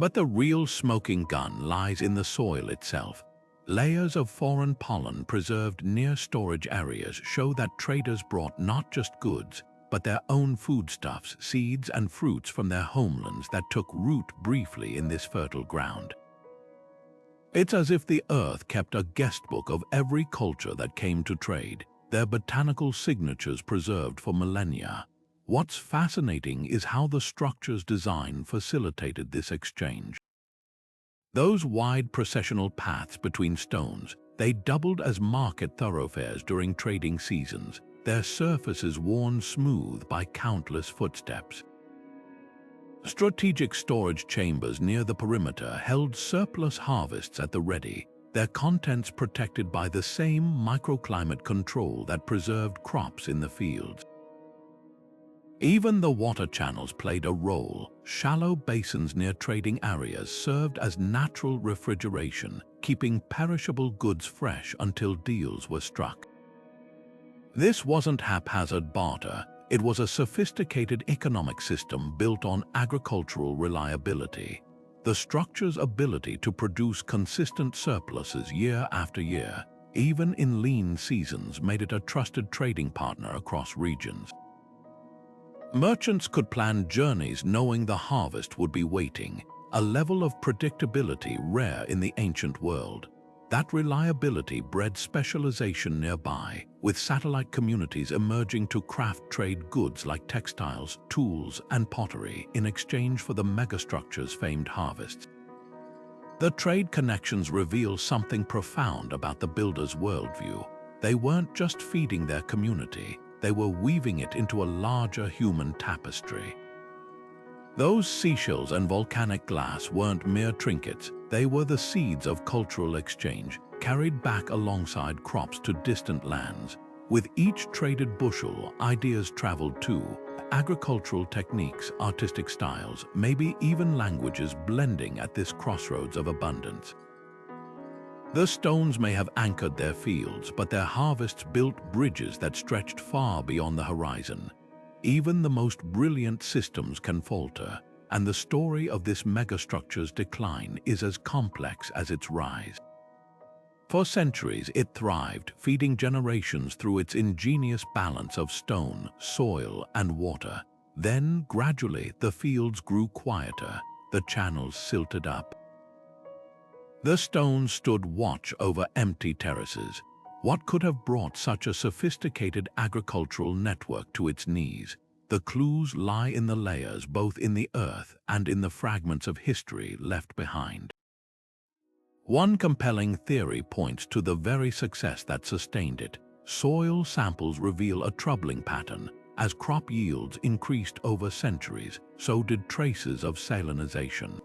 But the real smoking gun lies in the soil itself. Layers of foreign pollen preserved near storage areas show that traders brought not just goods, but their own foodstuffs, seeds and fruits from their homelands that took root briefly in this fertile ground. It's as if the earth kept a guestbook of every culture that came to trade, their botanical signatures preserved for millennia. What's fascinating is how the structure's design facilitated this exchange. Those wide processional paths between stones, they doubled as market thoroughfares during trading seasons, their surfaces worn smooth by countless footsteps. Strategic storage chambers near the perimeter held surplus harvests at the ready, their contents protected by the same microclimate control that preserved crops in the fields. Even the water channels played a role. Shallow basins near trading areas served as natural refrigeration, keeping perishable goods fresh until deals were struck. This wasn't haphazard barter, it was a sophisticated economic system built on agricultural reliability. The structure's ability to produce consistent surpluses year after year, even in lean seasons, made it a trusted trading partner across regions. Merchants could plan journeys knowing the harvest would be waiting, a level of predictability rare in the ancient world. That reliability bred specialization nearby, with satellite communities emerging to craft trade goods like textiles, tools, and pottery in exchange for the megastructure's famed harvests. The trade connections reveal something profound about the builders' worldview. They weren't just feeding their community, they were weaving it into a larger human tapestry. Those seashells and volcanic glass weren't mere trinkets, they were the seeds of cultural exchange, carried back alongside crops to distant lands. With each traded bushel, ideas traveled too, agricultural techniques, artistic styles, maybe even languages blending at this crossroads of abundance. The stones may have anchored their fields, but their harvests built bridges that stretched far beyond the horizon. Even the most brilliant systems can falter, and the story of this megastructure's decline is as complex as its rise. For centuries, it thrived, feeding generations through its ingenious balance of stone, soil, and water. Then, gradually, the fields grew quieter, the channels silted up. The stones stood watch over empty terraces. What could have brought such a sophisticated agricultural network to its knees? The clues lie in the layers, both in the earth and in the fragments of history left behind. One compelling theory points to the very success that sustained it. Soil samples reveal a troubling pattern. As crop yields increased over centuries, so did traces of salinization.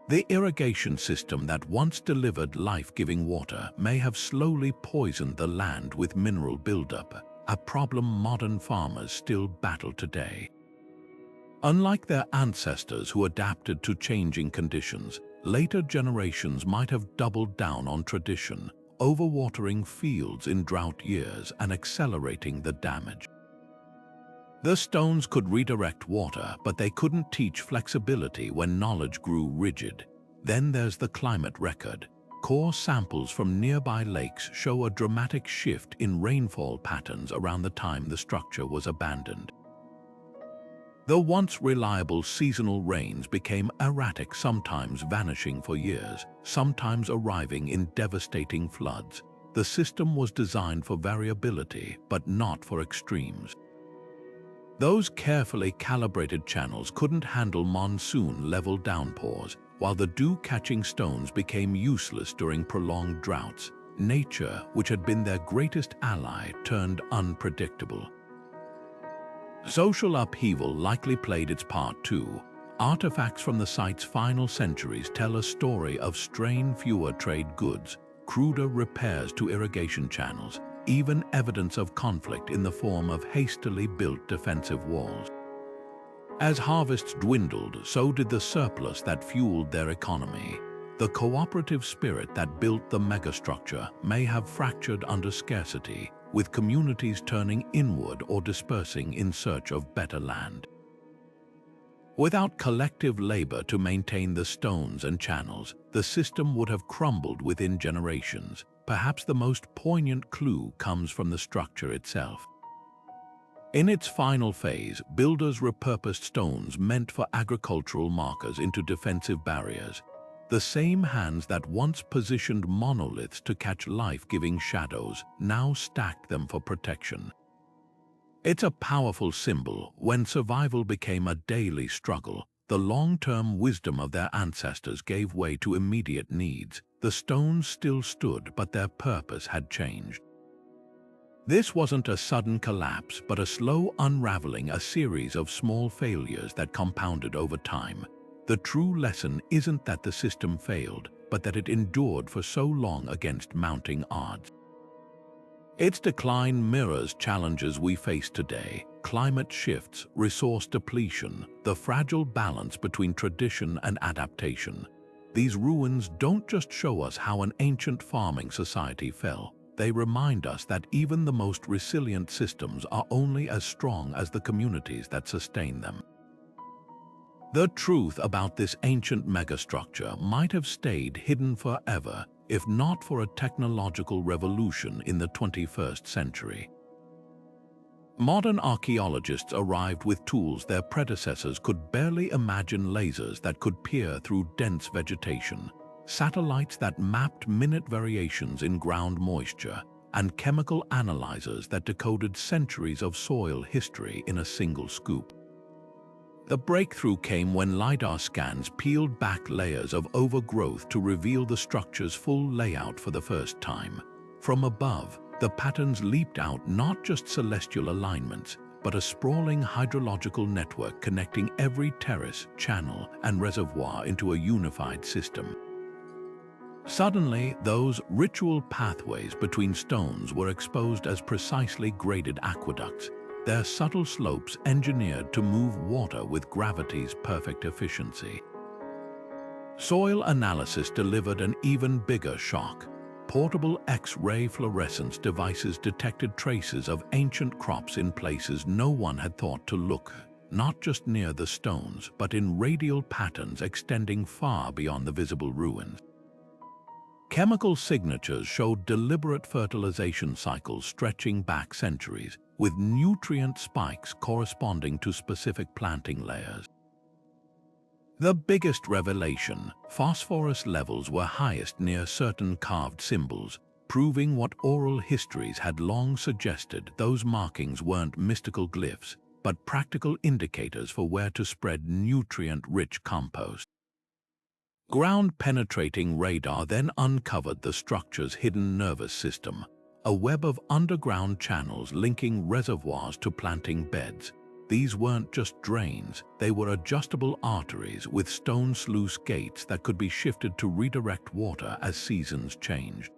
The irrigation system that once delivered life-giving water may have slowly poisoned the land with mineral buildup, a problem modern farmers still battle today. Unlike their ancestors who adapted to changing conditions, later generations might have doubled down on tradition, overwatering fields in drought years and accelerating the damage. The stones could redirect water, but they couldn't teach flexibility when knowledge grew rigid. Then there's the climate record. Core samples from nearby lakes show a dramatic shift in rainfall patterns around the time the structure was abandoned. The once reliable seasonal rains became erratic, sometimes vanishing for years, sometimes arriving in devastating floods. The system was designed for variability, but not for extremes. Those carefully calibrated channels couldn't handle monsoon-level downpours, while the dew-catching stones became useless during prolonged droughts. Nature, which had been their greatest ally, turned unpredictable. Social upheaval likely played its part too. Artifacts from the site's final centuries tell a story of strain, fewer trade goods, cruder repairs to irrigation channels, even evidence of conflict in the form of hastily built defensive walls. As harvests dwindled, so did the surplus that fueled their economy. The cooperative spirit that built the megastructure may have fractured under scarcity, with communities turning inward or dispersing in search of better land. Without collective labor to maintain the stones and channels, the system would have crumbled within generations. Perhaps the most poignant clue comes from the structure itself. In its final phase, builders repurposed stones meant for agricultural markers into defensive barriers. The same hands that once positioned monoliths to catch life-giving shadows now stacked them for protection. It's a powerful symbol. When survival became a daily struggle, the long-term wisdom of their ancestors gave way to immediate needs. The stones still stood, but their purpose had changed. This wasn't a sudden collapse, but a slow unraveling, a series of small failures that compounded over time. The true lesson isn't that the system failed, but that it endured for so long against mounting odds. Its decline mirrors challenges we face today: climate shifts, resource depletion, the fragile balance between tradition and adaptation. These ruins don't just show us how an ancient farming society fell. They remind us that even the most resilient systems are only as strong as the communities that sustain them. The truth about this ancient megastructure might have stayed hidden forever if not for a technological revolution in the 21st century. Modern archaeologists arrived with tools their predecessors could barely imagine: lasers that could peer through dense vegetation, satellites that mapped minute variations in ground moisture, and chemical analyzers that decoded centuries of soil history in a single scoop. The breakthrough came when lidar scans peeled back layers of overgrowth to reveal the structure's full layout for the first time. From above, the patterns leaped out: not just celestial alignments, but a sprawling hydrological network connecting every terrace, channel, and reservoir into a unified system. Suddenly, those ritual pathways between stones were exposed as precisely graded aqueducts, their subtle slopes engineered to move water with gravity's perfect efficiency. Soil analysis delivered an even bigger shock. Portable X-ray fluorescence devices detected traces of ancient crops in places no one had thought to look, not just near the stones, but in radial patterns extending far beyond the visible ruins. Chemical signatures showed deliberate fertilization cycles stretching back centuries, with nutrient spikes corresponding to specific planting layers. The biggest revelation: phosphorus levels were highest near certain carved symbols, proving what oral histories had long suggested: those markings weren't mystical glyphs, but practical indicators for where to spread nutrient-rich compost. Ground-penetrating radar then uncovered the structure's hidden nervous system, a web of underground channels linking reservoirs to planting beds. These weren't just drains, they were adjustable arteries with stone sluice gates that could be shifted to redirect water as seasons changed.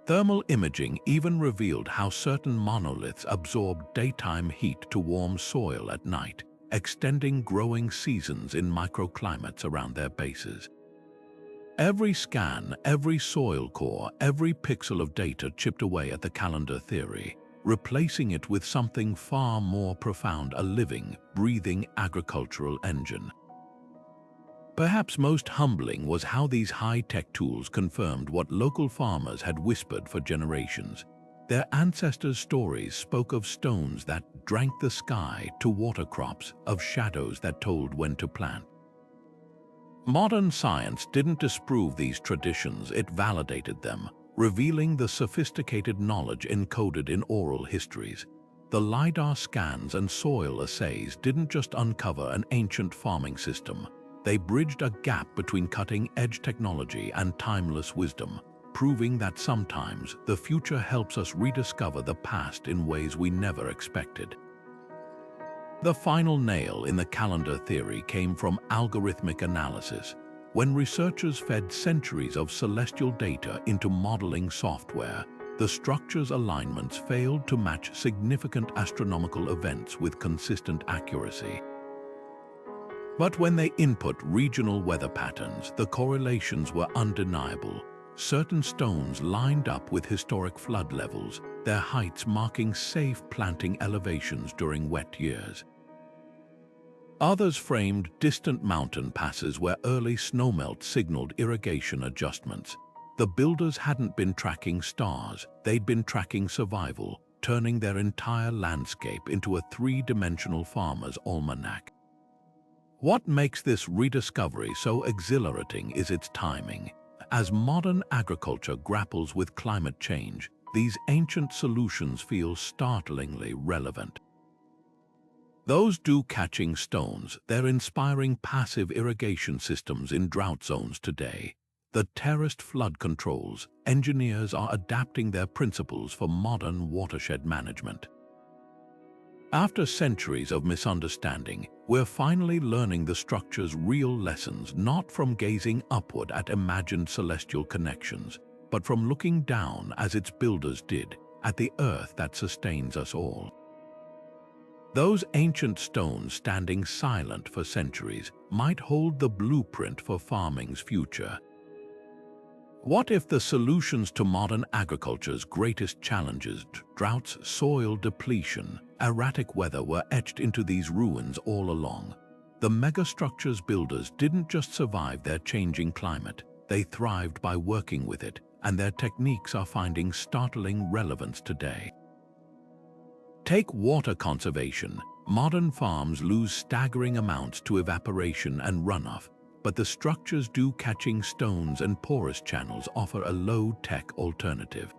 Thermal imaging even revealed how certain monoliths absorbed daytime heat to warm soil at night, extending growing seasons in microclimates around their bases. Every scan, every soil core, every pixel of data chipped away at the calendar theory, replacing it with something far more profound: a living, breathing agricultural engine. Perhaps most humbling was how these high-tech tools confirmed what local farmers had whispered for generations. Their ancestors' stories spoke of stones that drank the sky to water crops, of shadows that told when to plant. Modern science didn't disprove these traditions, it validated them, revealing the sophisticated knowledge encoded in oral histories. The lidar scans and soil assays didn't just uncover an ancient farming system, they bridged a gap between cutting-edge technology and timeless wisdom, proving that sometimes the future helps us rediscover the past in ways we never expected. The final nail in the calendar theory came from algorithmic analysis, when researchers fed centuries of celestial data into modeling software. The structure's alignments failed to match significant astronomical events with consistent accuracy. But when they input regional weather patterns, the correlations were undeniable. Certain stones lined up with historic flood levels, their heights marking safe planting elevations during wet years. Others framed distant mountain passes where early snowmelt signaled irrigation adjustments. The builders hadn't been tracking stars, they'd been tracking survival, turning their entire landscape into a three-dimensional farmer's almanac. What makes this rediscovery so exhilarating is its timing. As modern agriculture grapples with climate change, these ancient solutions feel startlingly relevant. Those dew-catching stones, they're inspiring passive irrigation systems in drought zones today. The terraced flood controls, engineers are adapting their principles for modern watershed management. After centuries of misunderstanding, we're finally learning the structure's real lessons, not from gazing upward at imagined celestial connections, but from looking down, as its builders did, at the earth that sustains us all. Those ancient stones standing silent for centuries might hold the blueprint for farming's future. What if the solutions to modern agriculture's greatest challenges, droughts, soil depletion, erratic weather, were etched into these ruins all along? The megastructures builders didn't just survive their changing climate, they thrived by working with it, and their techniques are finding startling relevance today. Take water conservation. Modern farms lose staggering amounts to evaporation and runoff, but the structure's dew-catching stones and porous channels offer a low-tech alternative.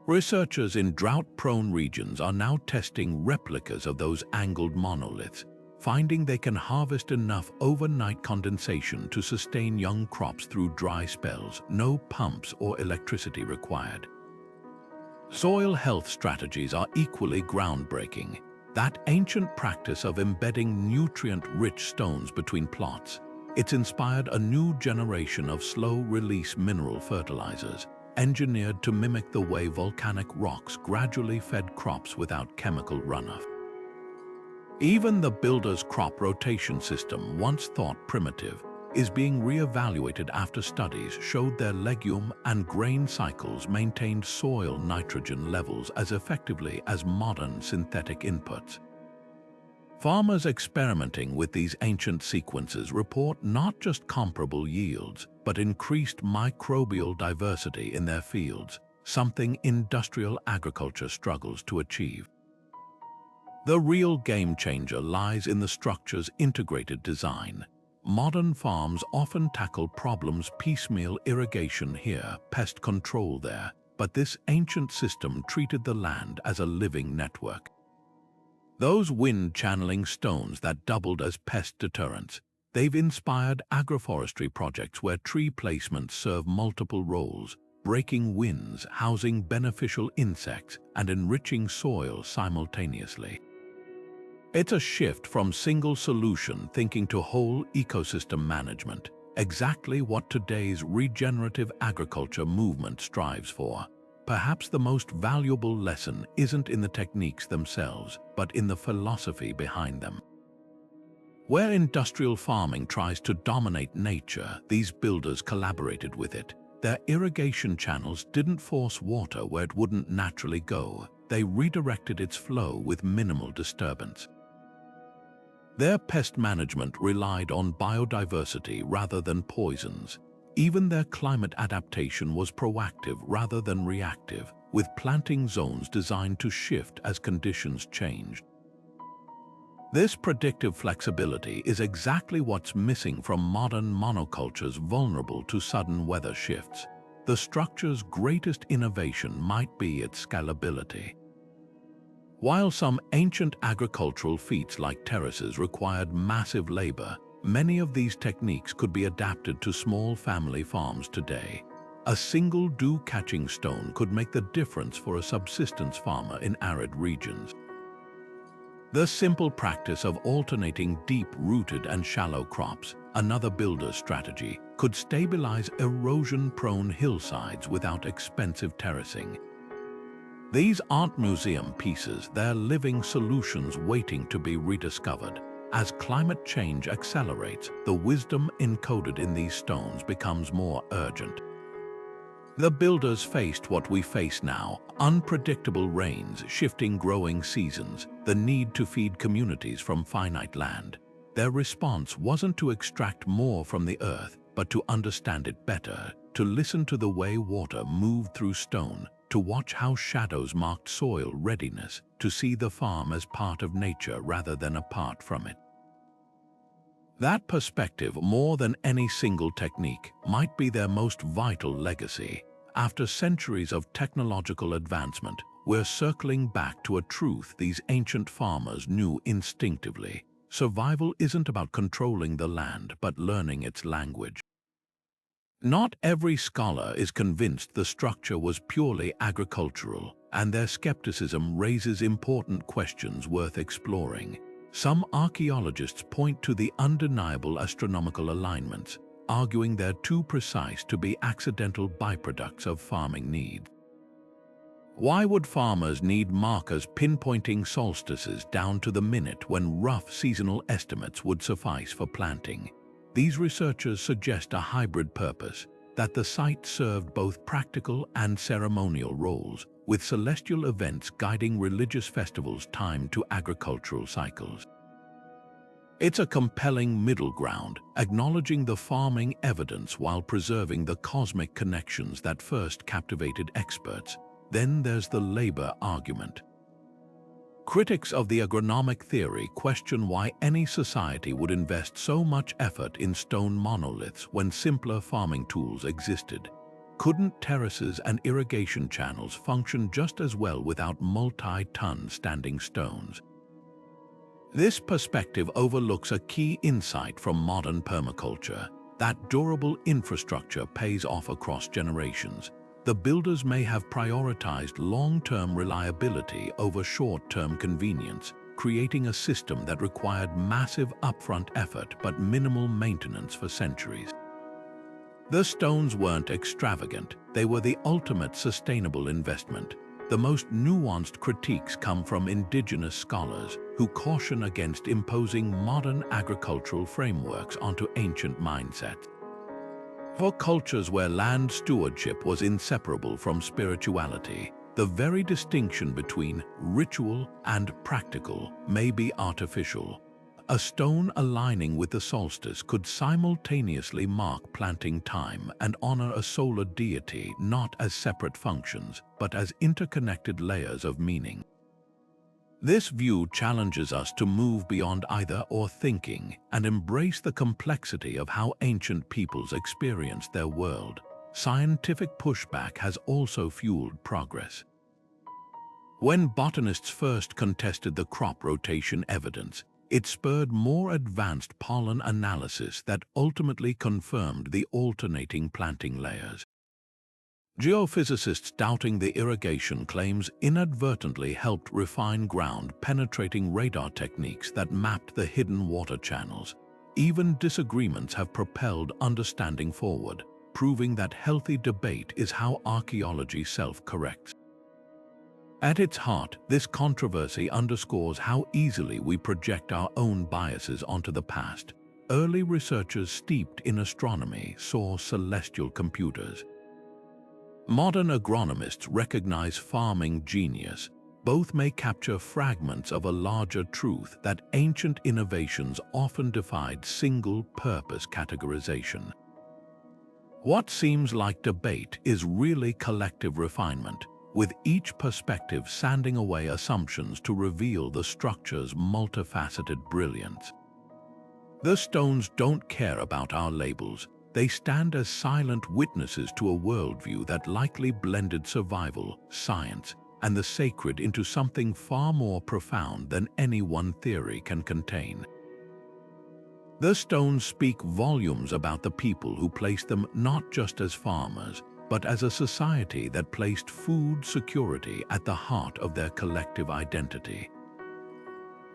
Researchers in drought-prone regions are now testing replicas of those angled monoliths, finding they can harvest enough overnight condensation to sustain young crops through dry spells, no pumps or electricity required. Soil health strategies are equally groundbreaking. That ancient practice of embedding nutrient-rich stones between plots, it's inspired a new generation of slow-release mineral fertilizers, engineered to mimic the way volcanic rocks gradually fed crops without chemical runoff. Even the builder's crop rotation system, once thought primitive, is being reevaluated after studies showed their legume and grain cycles maintained soil nitrogen levels as effectively as modern synthetic inputs. Farmers experimenting with these ancient sequences report not just comparable yields, but increased microbial diversity in their fields, something industrial agriculture struggles to achieve. The real game changer lies in the structure's integrated design. Modern farms often tackle problems piecemeal: irrigation here, pest control there, but this ancient system treated the land as a living network. Those wind-channeling stones that doubled as pest deterrents, they've inspired agroforestry projects where tree placements serve multiple roles, breaking winds, housing beneficial insects, and enriching soil simultaneously. It's a shift from single solution thinking to whole ecosystem management, exactly what today's regenerative agriculture movement strives for. Perhaps the most valuable lesson isn't in the techniques themselves, but in the philosophy behind them. Where industrial farming tries to dominate nature, these builders collaborated with it. Their irrigation channels didn't force water where it wouldn't naturally go. They redirected its flow with minimal disturbance. Their pest management relied on biodiversity rather than poisons. Even their climate adaptation was proactive rather than reactive, with planting zones designed to shift as conditions changed. This predictive flexibility is exactly what's missing from modern monocultures vulnerable to sudden weather shifts. The structure's greatest innovation might be its scalability. While some ancient agricultural feats like terraces required massive labor, many of these techniques could be adapted to small family farms today. A single dew-catching stone could make the difference for a subsistence farmer in arid regions. The simple practice of alternating deep-rooted and shallow crops, another builder's strategy, could stabilize erosion-prone hillsides without expensive terracing. These aren't museum pieces, they're living solutions waiting to be rediscovered. As climate change accelerates, the wisdom encoded in these stones becomes more urgent. The builders faced what we face now: unpredictable rains, shifting growing seasons, the need to feed communities from finite land. Their response wasn't to extract more from the earth, but to understand it better, to listen to the way water moved through stone, to watch how shadows marked soil readiness, to see the farm as part of nature rather than apart from it. That perspective, more than any single technique, might be their most vital legacy. After centuries of technological advancement, we're circling back to a truth these ancient farmers knew instinctively. Survival isn't about controlling the land, but learning its language. Not every scholar is convinced the structure was purely agricultural, and their skepticism raises important questions worth exploring. Some archaeologists point to the undeniable astronomical alignments, arguing they're too precise to be accidental byproducts of farming needs. Why would farmers need markers pinpointing solstices down to the minute when rough seasonal estimates would suffice for planting? These researchers suggest a hybrid purpose, that the site served both practical and ceremonial roles, with celestial events guiding religious festivals timed to agricultural cycles. It's a compelling middle ground, acknowledging the farming evidence while preserving the cosmic connections that first captivated experts. Then there's the labor argument. Critics of the agronomic theory question why any society would invest so much effort in stone monoliths when simpler farming tools existed. Couldn't terraces and irrigation channels function just as well without multi-ton standing stones? This perspective overlooks a key insight from modern permaculture: that durable infrastructure pays off across generations. The builders may have prioritized long-term reliability over short-term convenience, creating a system that required massive upfront effort but minimal maintenance for centuries. The stones weren't extravagant, they were the ultimate sustainable investment. The most nuanced critiques come from indigenous scholars who caution against imposing modern agricultural frameworks onto ancient mindsets. For cultures where land stewardship was inseparable from spirituality, the very distinction between ritual and practical may be artificial. A stone aligning with the solstice could simultaneously mark planting time and honor a solar deity, not as separate functions, but as interconnected layers of meaning. This view challenges us to move beyond either-or thinking and embrace the complexity of how ancient peoples experienced their world. Scientific pushback has also fueled progress. When botanists first contested the crop rotation evidence, it spurred more advanced pollen analysis that ultimately confirmed the alternating planting layers. Geophysicists doubting the irrigation claims inadvertently helped refine ground-penetrating radar techniques that mapped the hidden water channels. Even disagreements have propelled understanding forward, proving that healthy debate is how archaeology self-corrects. At its heart, this controversy underscores how easily we project our own biases onto the past. Early researchers steeped in astronomy saw celestial computers. Modern agronomists recognize farming genius. Both may capture fragments of a larger truth that ancient innovations often defied single-purpose categorization. What seems like debate is really collective refinement, with each perspective sanding away assumptions to reveal the structure's multifaceted brilliance. The stones don't care about our labels. They stand as silent witnesses to a worldview that likely blended survival, science, and the sacred into something far more profound than any one theory can contain. The stones speak volumes about the people who placed them not just as farmers, but as a society that placed food security at the heart of their collective identity.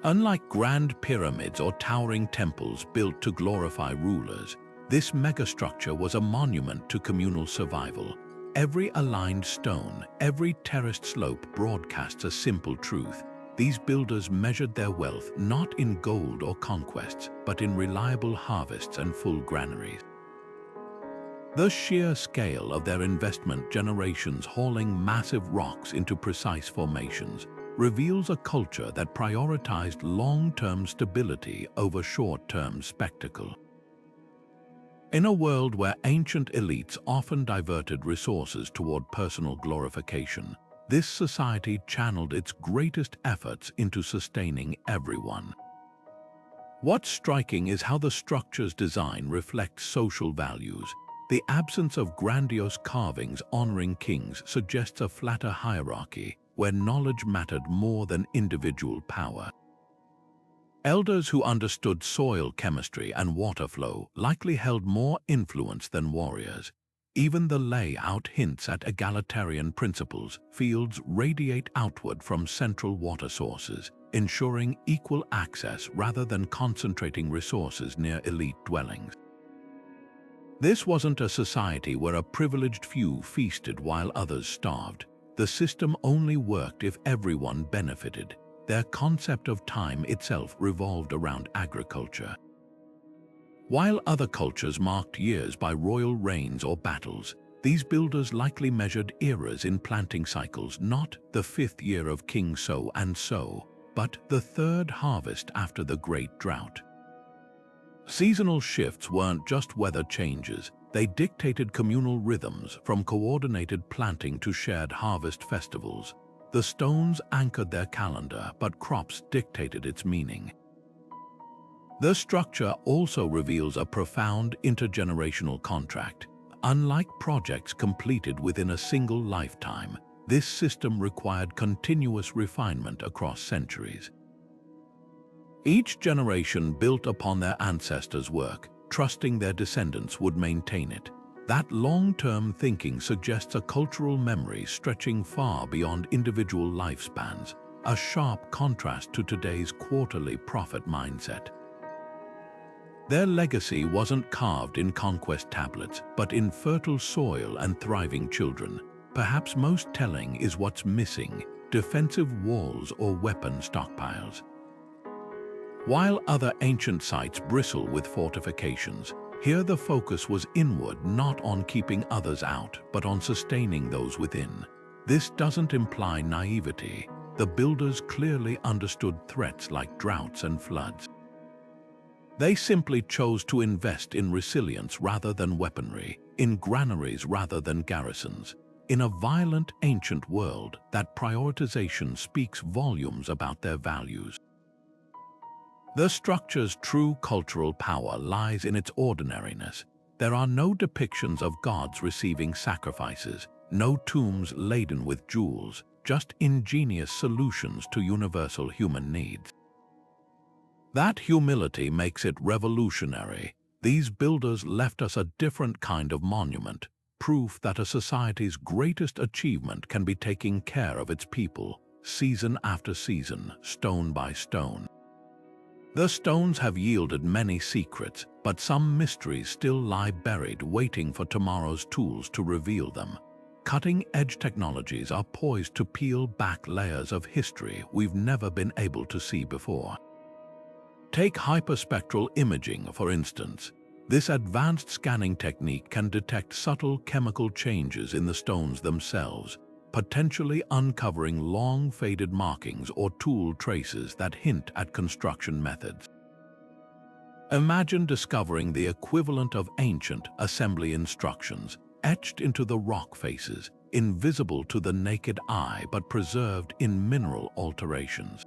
Unlike grand pyramids or towering temples built to glorify rulers, this megastructure was a monument to communal survival. Every aligned stone, every terraced slope broadcasts a simple truth. These builders measured their wealth not in gold or conquests, but in reliable harvests and full granaries. The sheer scale of their investment, generations hauling massive rocks into precise formations, reveals a culture that prioritized long-term stability over short-term spectacle. In a world where ancient elites often diverted resources toward personal glorification, this society channeled its greatest efforts into sustaining everyone. What's striking is how the structure's design reflects social values. The absence of grandiose carvings honoring kings suggests a flatter hierarchy where knowledge mattered more than individual power. Elders who understood soil chemistry and water flow likely held more influence than warriors. Even the layout hints at egalitarian principles. Fields radiate outward from central water sources, ensuring equal access rather than concentrating resources near elite dwellings. This wasn't a society where a privileged few feasted while others starved. The system only worked if everyone benefited. Their concept of time itself revolved around agriculture. While other cultures marked years by royal reigns or battles, these builders likely measured eras in planting cycles, not the 5th year of King so and so, but the 3rd harvest after the Great Drought. Seasonal shifts weren't just weather changes, they dictated communal rhythms, from coordinated planting to shared harvest festivals. The stones anchored their calendar, but crops dictated its meaning. The structure also reveals a profound intergenerational contract. Unlike projects completed within a single lifetime, this system required continuous refinement across centuries. Each generation built upon their ancestors' work, trusting their descendants would maintain it. That long-term thinking suggests a cultural memory stretching far beyond individual lifespans, a sharp contrast to today's quarterly profit mindset. Their legacy wasn't carved in conquest tablets, but in fertile soil and thriving children. Perhaps most telling is what's missing: defensive walls or weapon stockpiles. While other ancient sites bristle with fortifications, here the focus was inward, not on keeping others out, but on sustaining those within. This doesn't imply naivety. The builders clearly understood threats like droughts and floods. They simply chose to invest in resilience rather than weaponry, in granaries rather than garrisons. In a violent ancient world, that prioritization speaks volumes about their values. The structure's true cultural power lies in its ordinariness. There are no depictions of gods receiving sacrifices, no tombs laden with jewels, just ingenious solutions to universal human needs. That humility makes it revolutionary. These builders left us a different kind of monument, proof that a society's greatest achievement can be taking care of its people, season after season, stone by stone. The stones have yielded many secrets, but some mysteries still lie buried, waiting for tomorrow's tools to reveal them. Cutting-edge technologies are poised to peel back layers of history we've never been able to see before. Take hyperspectral imaging, for instance. This advanced scanning technique can detect subtle chemical changes in the stones themselves, potentially uncovering long-faded markings or tool traces that hint at construction methods. Imagine discovering the equivalent of ancient assembly instructions, etched into the rock faces, invisible to the naked eye but preserved in mineral alterations.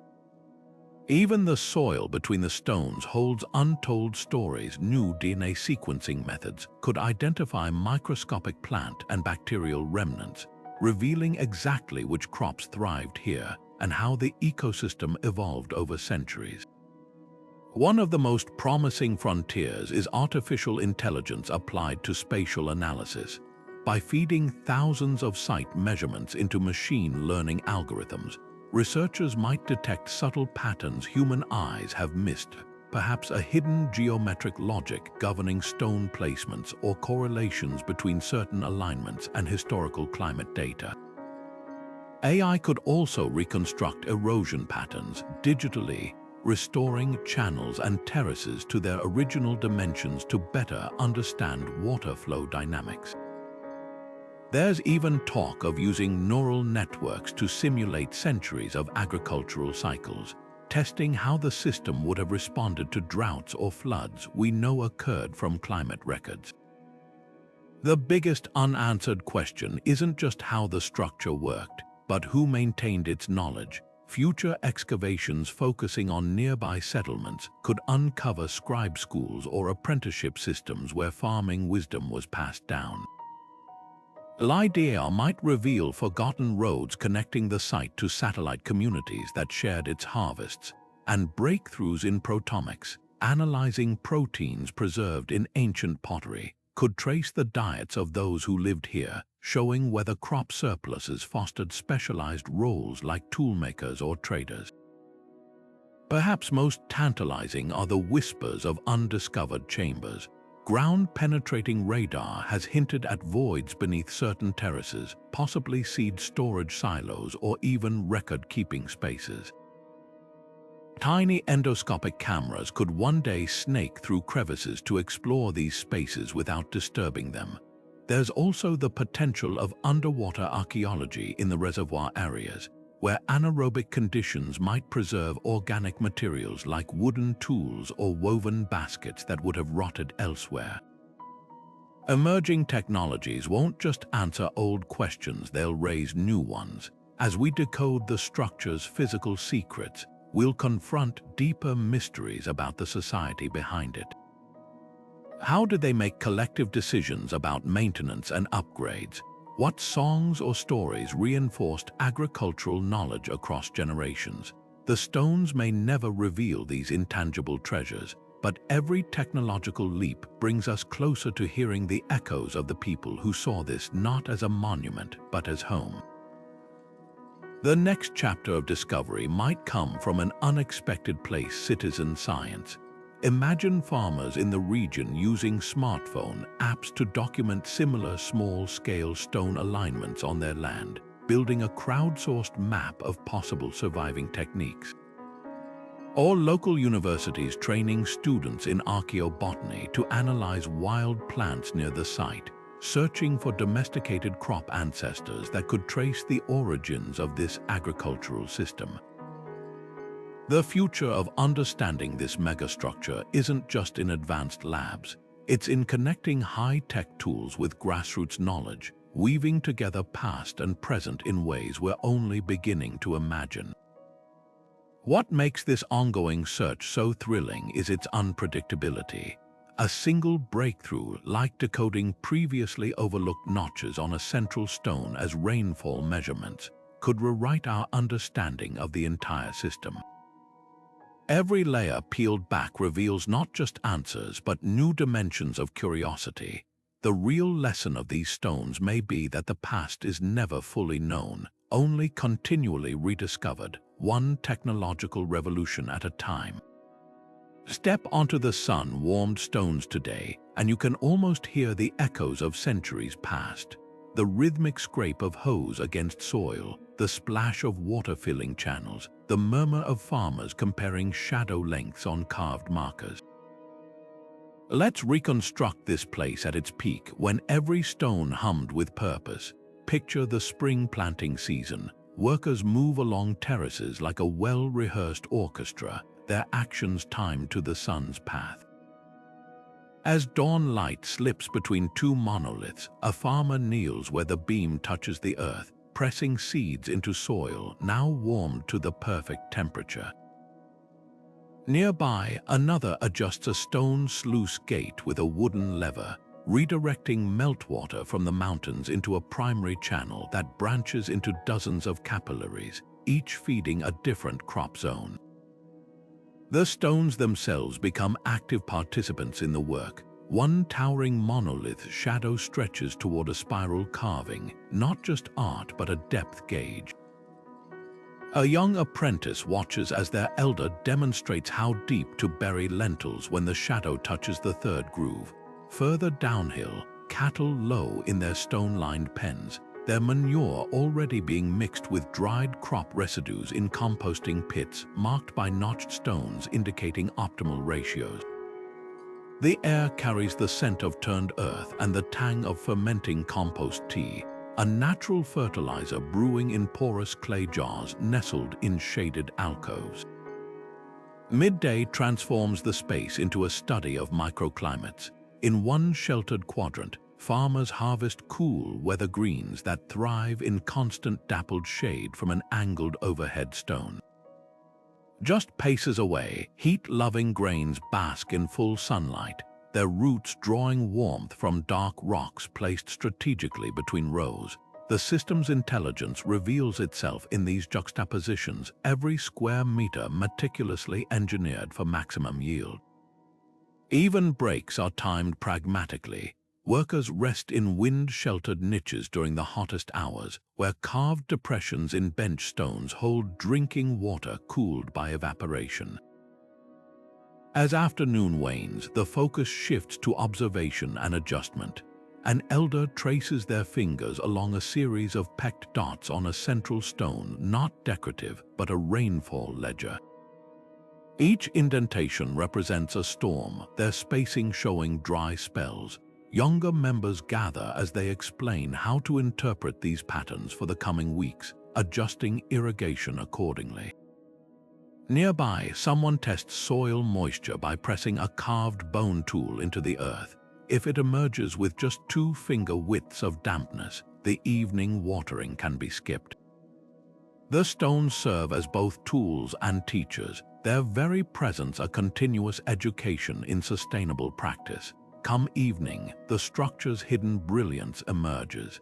Even the soil between the stones holds untold stories. New DNA sequencing methods could identify microscopic plant and bacterial remnants, revealing exactly which crops thrived here and how the ecosystem evolved over centuries. One of the most promising frontiers is artificial intelligence applied to spatial analysis. By feeding thousands of site measurements into machine learning algorithms, researchers might detect subtle patterns human eyes have missed, perhaps a hidden geometric logic governing stone placements or correlations between certain alignments and historical climate data. AI could also reconstruct erosion patterns digitally, restoring channels and terraces to their original dimensions to better understand water flow dynamics. There's even talk of using neural networks to simulate centuries of agricultural cycles, testing how the system would have responded to droughts or floods we know occurred from climate records. The biggest unanswered question isn't just how the structure worked, but who maintained its knowledge. Future excavations focusing on nearby settlements could uncover scribe schools or apprenticeship systems where farming wisdom was passed down. Lidar might reveal forgotten roads connecting the site to satellite communities that shared its harvests, and breakthroughs in proteomics, analyzing proteins preserved in ancient pottery, could trace the diets of those who lived here, showing whether crop surpluses fostered specialized roles like toolmakers or traders. Perhaps most tantalizing are the whispers of undiscovered chambers. Ground-penetrating radar has hinted at voids beneath certain terraces, possibly seed storage silos or even record-keeping spaces. Tiny endoscopic cameras could one day snake through crevices to explore these spaces without disturbing them. There's also the potential of underwater archaeology in the reservoir areas, where anaerobic conditions might preserve organic materials like wooden tools or woven baskets that would have rotted elsewhere. Emerging technologies won't just answer old questions, they'll raise new ones. As we decode the structure's physical secrets, we'll confront deeper mysteries about the society behind it. How did they make collective decisions about maintenance and upgrades? What songs or stories reinforced agricultural knowledge across generations? The stones may never reveal these intangible treasures, but every technological leap brings us closer to hearing the echoes of the people who saw this not as a monument, but as home. The next chapter of discovery might come from an unexpected place: citizen science. Imagine farmers in the region using smartphone apps to document similar small-scale stone alignments on their land, building a crowdsourced map of possible surviving techniques. Or local universities training students in archaeobotany to analyze wild plants near the site, searching for domesticated crop ancestors that could trace the origins of this agricultural system. The future of understanding this megastructure isn't just in advanced labs. It's in connecting high-tech tools with grassroots knowledge, weaving together past and present in ways we're only beginning to imagine. What makes this ongoing search so thrilling is its unpredictability. A single breakthrough, like decoding previously overlooked notches on a central stone as rainfall measurements, could rewrite our understanding of the entire system. Every layer peeled back reveals not just answers, but new dimensions of curiosity. The real lesson of these stones may be that the past is never fully known, only continually rediscovered, one technological revolution at a time. Step onto the sun-warmed stones today, and you can almost hear the echoes of centuries past. The rhythmic scrape of hose against soil, the splash of water filling channels, the murmur of farmers comparing shadow lengths on carved markers. Let's reconstruct this place at its peak, when every stone hummed with purpose. Picture the spring planting season. Workers move along terraces like a well-rehearsed orchestra, their actions timed to the sun's path. As dawn light slips between two monoliths, a farmer kneels where the beam touches the earth, pressing seeds into soil now warmed to the perfect temperature. Nearby, another adjusts a stone sluice gate with a wooden lever, redirecting meltwater from the mountains into a primary channel that branches into dozens of capillaries, each feeding a different crop zone. The stones themselves become active participants in the work. One towering monolith's shadow stretches toward a spiral carving, not just art but a depth gauge. A young apprentice watches as their elder demonstrates how deep to bury lentils when the shadow touches the third groove. Further downhill, cattle low in their stone-lined pens, their manure already being mixed with dried crop residues in composting pits marked by notched stones indicating optimal ratios. The air carries the scent of turned earth and the tang of fermenting compost tea, a natural fertilizer brewing in porous clay jars nestled in shaded alcoves. Midday transforms the space into a study of microclimates. In one sheltered quadrant, farmers harvest cool weather greens that thrive in constant dappled shade from an angled overhead stone. Just paces away, heat-loving grains bask in full sunlight, their roots drawing warmth from dark rocks placed strategically between rows. The system's intelligence reveals itself in these juxtapositions, every square meter meticulously engineered for maximum yield. Even breaks are timed pragmatically. Workers rest in wind-sheltered niches during the hottest hours, where carved depressions in bench stones hold drinking water cooled by evaporation. As afternoon wanes, the focus shifts to observation and adjustment. An elder traces their fingers along a series of pecked dots on a central stone, not decorative, but a rainfall ledger. Each indentation represents a storm, their spacing showing dry spells. Younger members gather as they explain how to interpret these patterns for the coming weeks, adjusting irrigation accordingly. Nearby, someone tests soil moisture by pressing a carved bone tool into the earth. If it emerges with just 2 finger widths of dampness, the evening watering can be skipped. The stones serve as both tools and teachers, their very presence a continuous education in sustainable practice. Come evening, the structure's hidden brilliance emerges.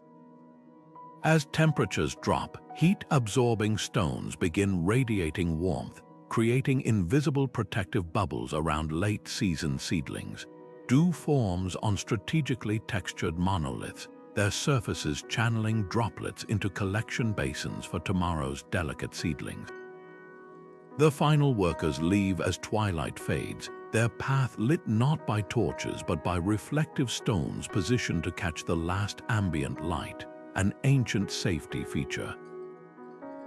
As temperatures drop, heat-absorbing stones begin radiating warmth, creating invisible protective bubbles around late-season seedlings. Dew forms on strategically textured monoliths, their surfaces channeling droplets into collection basins for tomorrow's delicate seedlings. The final workers leave as twilight fades, their path lit not by torches but by reflective stones positioned to catch the last ambient light, an ancient safety feature.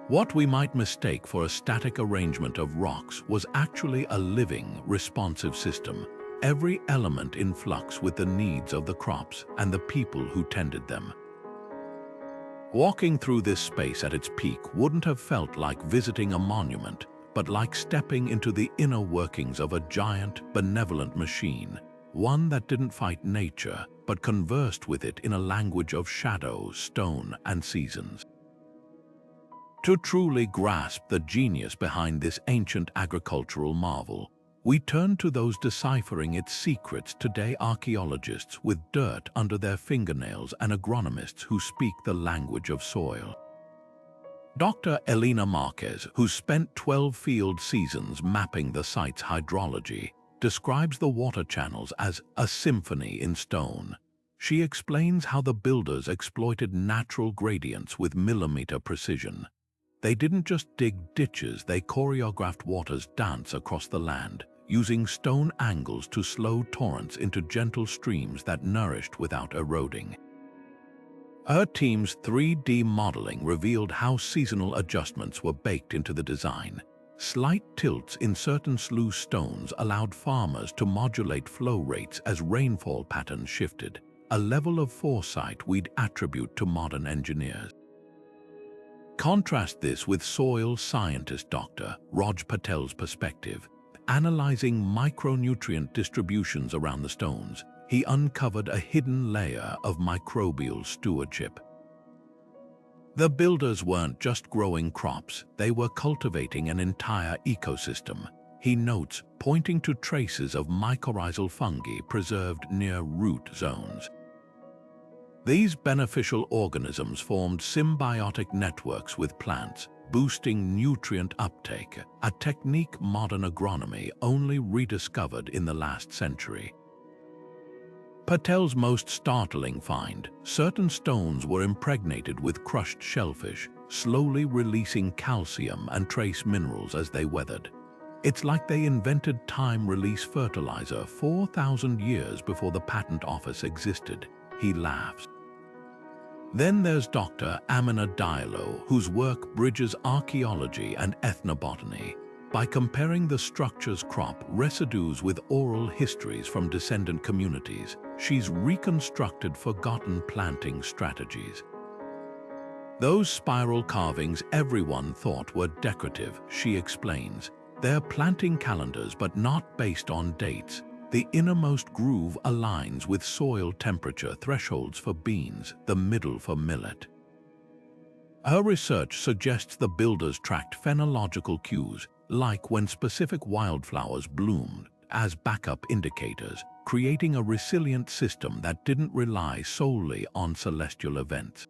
What we might mistake for a static arrangement of rocks was actually a living, responsive system, every element in flux with the needs of the crops and the people who tended them. Walking through this space at its peak wouldn't have felt like visiting a monument, but like stepping into the inner workings of a giant, benevolent machine, one that didn't fight nature, but conversed with it in a language of shadow, stone, and seasons. To truly grasp the genius behind this ancient agricultural marvel, we turn to those deciphering its secrets today: archaeologists with dirt under their fingernails and agronomists who speak the language of soil. Dr. Elena Marquez, who spent 12 field seasons mapping the site's hydrology, describes the water channels as a symphony in stone. She explains how the builders exploited natural gradients with millimeter precision. They didn't just dig ditches, they choreographed water's dance across the land, using stone angles to slow torrents into gentle streams that nourished without eroding. Her team's 3D modeling revealed how seasonal adjustments were baked into the design. Slight tilts in certain sluice stones allowed farmers to modulate flow rates as rainfall patterns shifted, a level of foresight we'd attribute to modern engineers. Contrast this with soil scientist Dr. Raj Patel's perspective. Analyzing micronutrient distributions around the stones, he uncovered a hidden layer of microbial stewardship. The builders weren't just growing crops, they were cultivating an entire ecosystem, he notes, pointing to traces of mycorrhizal fungi preserved near root zones. These beneficial organisms formed symbiotic networks with plants, boosting nutrient uptake, a technique modern agronomy only rediscovered in the last century. Patel's most startling find: certain stones were impregnated with crushed shellfish, slowly releasing calcium and trace minerals as they weathered. It's like they invented time-release fertilizer 4,000 years before the patent office existed, he laughs. Then there's Dr. Amina Diallo, whose work bridges archaeology and ethnobotany. By comparing the structure's crop residues with oral histories from descendant communities, she's reconstructed forgotten planting strategies. Those spiral carvings everyone thought were decorative, she explains. They're planting calendars but not based on dates. The innermost groove aligns with soil temperature thresholds for beans, the middle for millet. Her research suggests the builders tracked phenological cues, like when specific wildflowers bloomed, as backup indicators, creating a resilient system that didn't rely solely on celestial events.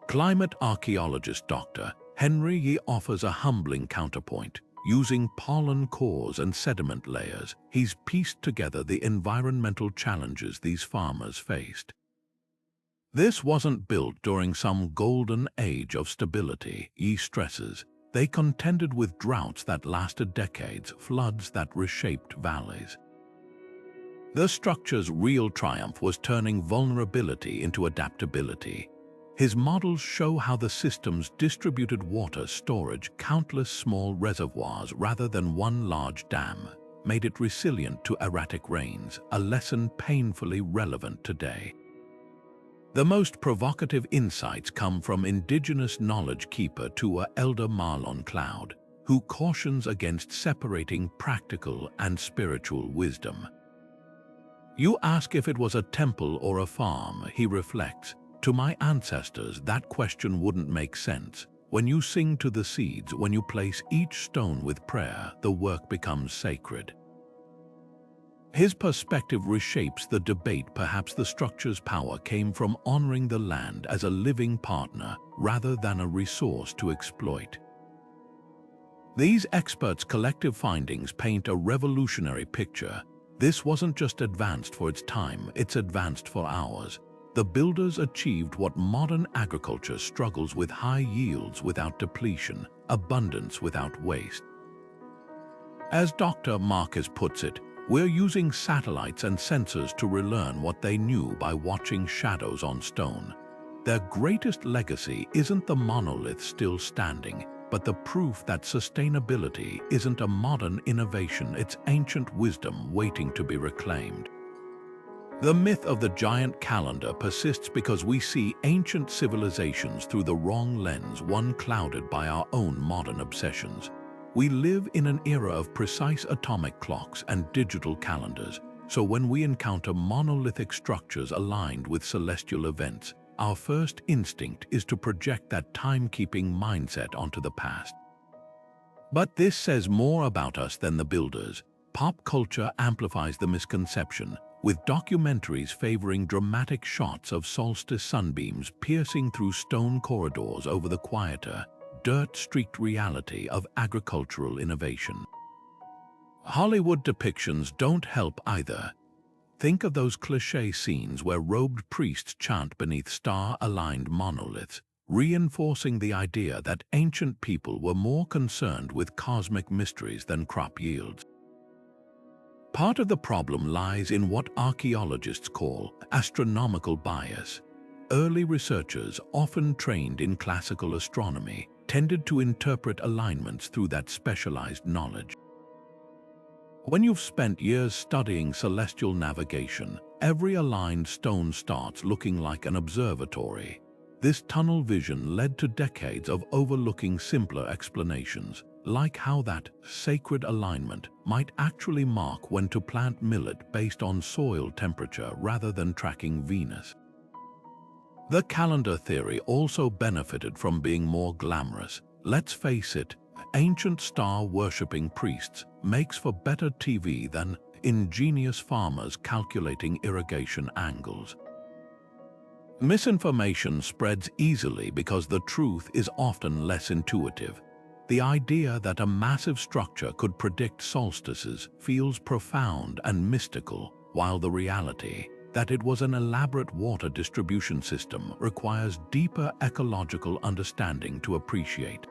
Climate archaeologist Dr. Henry Yee offers a humbling counterpoint. Using pollen cores and sediment layers, he's pieced together the environmental challenges these farmers faced. This wasn't built during some golden age of stability, Yee stresses. They contended with droughts that lasted decades, floods that reshaped valleys. The structure's real triumph was turning vulnerability into adaptability. His models show how the system's distributed water storage, countless small reservoirs rather than one large dam, made it resilient to erratic rains, a lesson painfully relevant today. The most provocative insights come from indigenous knowledge keeper Tua Elder Marlon Cloud, who cautions against separating practical and spiritual wisdom. You ask if it was a temple or a farm, he reflects. To my ancestors, that question wouldn't make sense. When you sing to the seeds, when you place each stone with prayer, the work becomes sacred. His perspective reshapes the debate. Perhaps the structure's power came from honoring the land as a living partner rather than a resource to exploit. These experts' collective findings paint a revolutionary picture. This wasn't just advanced for its time, it's advanced for ours. The builders achieved what modern agriculture struggles with: high yields without depletion, abundance without waste. As Dr. Marquez puts it, we're using satellites and sensors to relearn what they knew by watching shadows on stone. Their greatest legacy isn't the monolith still standing, but the proof that sustainability isn't a modern innovation, it's ancient wisdom waiting to be reclaimed. The myth of the giant calendar persists because we see ancient civilizations through the wrong lens, one clouded by our own modern obsessions. We live in an era of precise atomic clocks and digital calendars, so when we encounter monolithic structures aligned with celestial events, our first instinct is to project that timekeeping mindset onto the past. But this says more about us than the builders. Pop culture amplifies the misconception, with documentaries favoring dramatic shots of solstice sunbeams piercing through stone corridors over the quieter, dirt-streaked reality of agricultural innovation. Hollywood depictions don't help either. Think of those cliché scenes where robed priests chant beneath star-aligned monoliths, reinforcing the idea that ancient people were more concerned with cosmic mysteries than crop yields. Part of the problem lies in what archaeologists call astronomical bias. Early researchers, often trained in classical astronomy, tended to interpret alignments through that specialized knowledge. When you've spent years studying celestial navigation, every aligned stone starts looking like an observatory. This tunnel vision led to decades of overlooking simpler explanations, like how that sacred alignment might actually mark when to plant millet based on soil temperature rather than tracking Venus. The calendar theory also benefited from being more glamorous. Let's face it, ancient star-worshipping priests makes for better TV than ingenious farmers calculating irrigation angles. Misinformation spreads easily because the truth is often less intuitive. The idea that a massive structure could predict solstices feels profound and mystical, while the reality that it was an elaborate water distribution system requires deeper ecological understanding to appreciate.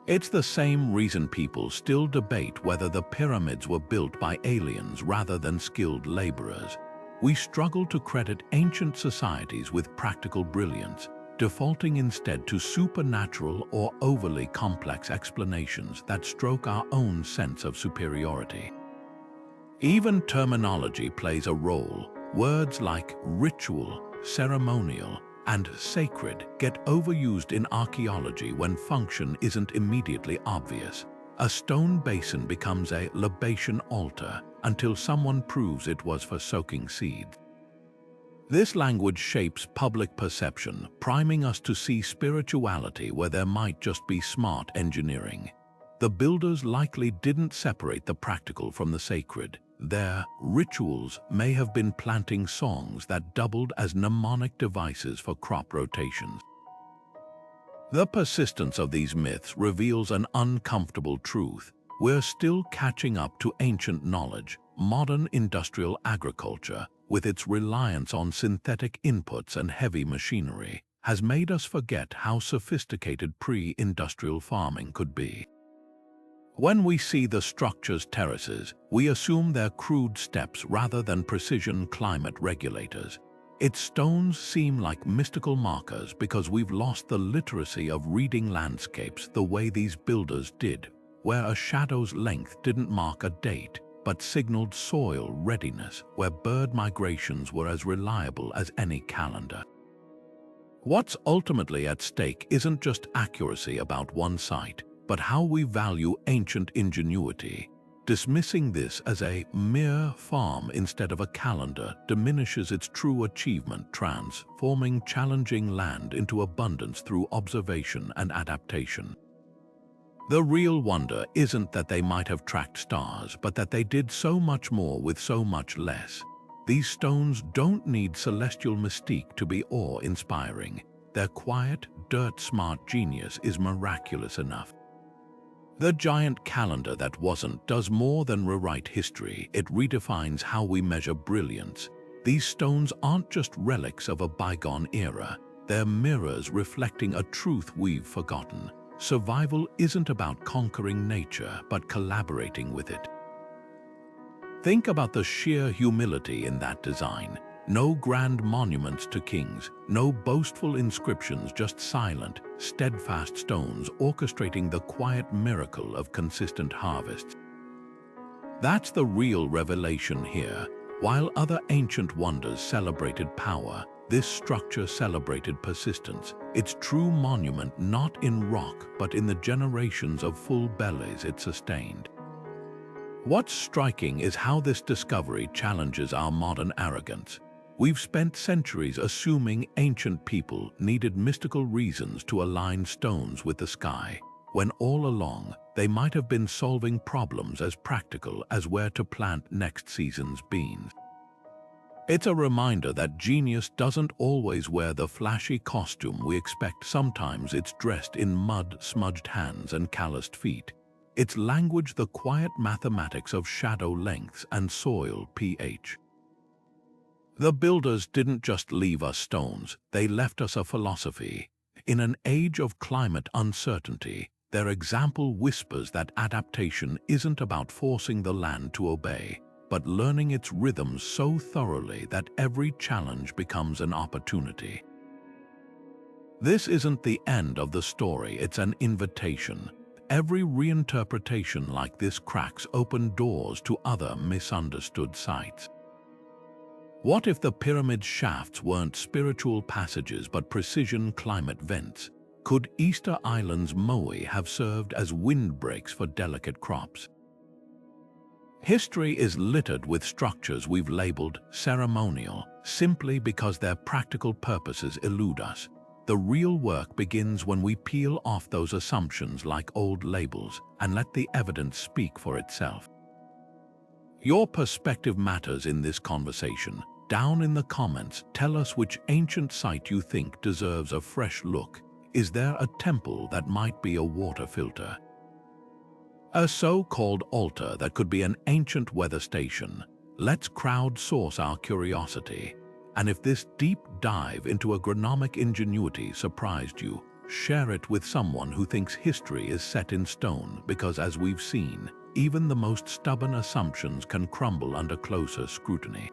It's the same reason people still debate whether the pyramids were built by aliens rather than skilled laborers. we struggle to credit ancient societies with practical brilliance, defaulting instead to supernatural or overly complex explanations that stroke our own sense of superiority. Even terminology plays a role. Words like ritual, ceremonial, and sacred get overused in archaeology when function isn't immediately obvious. A stone basin becomes a libation altar until someone proves it was for soaking seeds. This language shapes public perception, priming us to see spirituality where there might just be smart engineering. The builders likely didn't separate the practical from the sacred. Their rituals may have been planting songs that doubled as mnemonic devices for crop rotations. The persistence of these myths reveals an uncomfortable truth. We're still catching up to ancient knowledge. Modern industrial agriculture, with its reliance on synthetic inputs and heavy machinery, has made us forget how sophisticated pre-industrial farming could be. When we see the structure's terraces, we assume they're crude steps rather than precision climate regulators. Its stones seem like mystical markers because we've lost the literacy of reading landscapes the way these builders did, where a shadow's length didn't mark a date, but signaled soil readiness, where bird migrations were as reliable as any calendar. What's ultimately at stake isn't just accuracy about one site, but how we value ancient ingenuity. Dismissing this as a mere farm instead of a calendar diminishes its true achievement, transforming challenging land into abundance through observation and adaptation. The real wonder isn't that they might have tracked stars, but that they did so much more with so much less. These stones don't need celestial mystique to be awe-inspiring. Their quiet, dirt-smart genius is miraculous enough. The giant calendar that wasn't does more than rewrite history. It redefines how we measure brilliance. These stones aren't just relics of a bygone era. They're mirrors reflecting a truth we've forgotten. Survival isn't about conquering nature, but collaborating with it. Think about the sheer humility in that design. No grand monuments to kings, no boastful inscriptions, just silent, steadfast stones orchestrating the quiet miracle of consistent harvests. That's the real revelation here. While other ancient wonders celebrated power, this structure celebrated persistence, its true monument not in rock but in the generations of full bellies it sustained. What's striking is how this discovery challenges our modern arrogance. We've spent centuries assuming ancient people needed mystical reasons to align stones with the sky, when all along they might have been solving problems as practical as where to plant next season's beans. It's a reminder that genius doesn't always wear the flashy costume we expect. Sometimes it's dressed in mud, smudged hands, and calloused feet. Its language, the quiet mathematics of shadow lengths and soil pH. The builders didn't just leave us stones, they left us a philosophy. In an age of climate uncertainty, their example whispers that adaptation isn't about forcing the land to obey, but learning its rhythms so thoroughly that every challenge becomes an opportunity. This isn't the end of the story, it's an invitation. Every reinterpretation like this cracks open doors to other misunderstood sites. What if the pyramid's shafts weren't spiritual passages but precision climate vents? Could Easter Island's moai have served as windbreaks for delicate crops? History is littered with structures we've labeled ceremonial simply because their practical purposes elude us. The real work begins when we peel off those assumptions like old labels and let the evidence speak for itself. Your perspective matters in this conversation. Down in the comments, tell us which ancient site you think deserves a fresh look. Is there a temple that might be a water filter? A so-called altar that could be an ancient weather station? Let's crowdsource our curiosity. And if this deep dive into agronomic ingenuity surprised you, share it with someone who thinks history is set in stone, because as we've seen, even the most stubborn assumptions can crumble under closer scrutiny.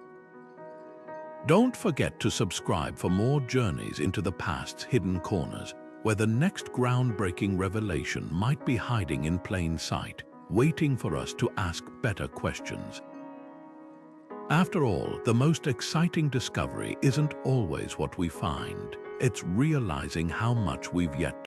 Don't forget to subscribe for more journeys into the past's hidden corners, where the next groundbreaking revelation might be hiding in plain sight, waiting for us to ask better questions. After all, the most exciting discovery isn't always what we find. It's realizing how much we've yet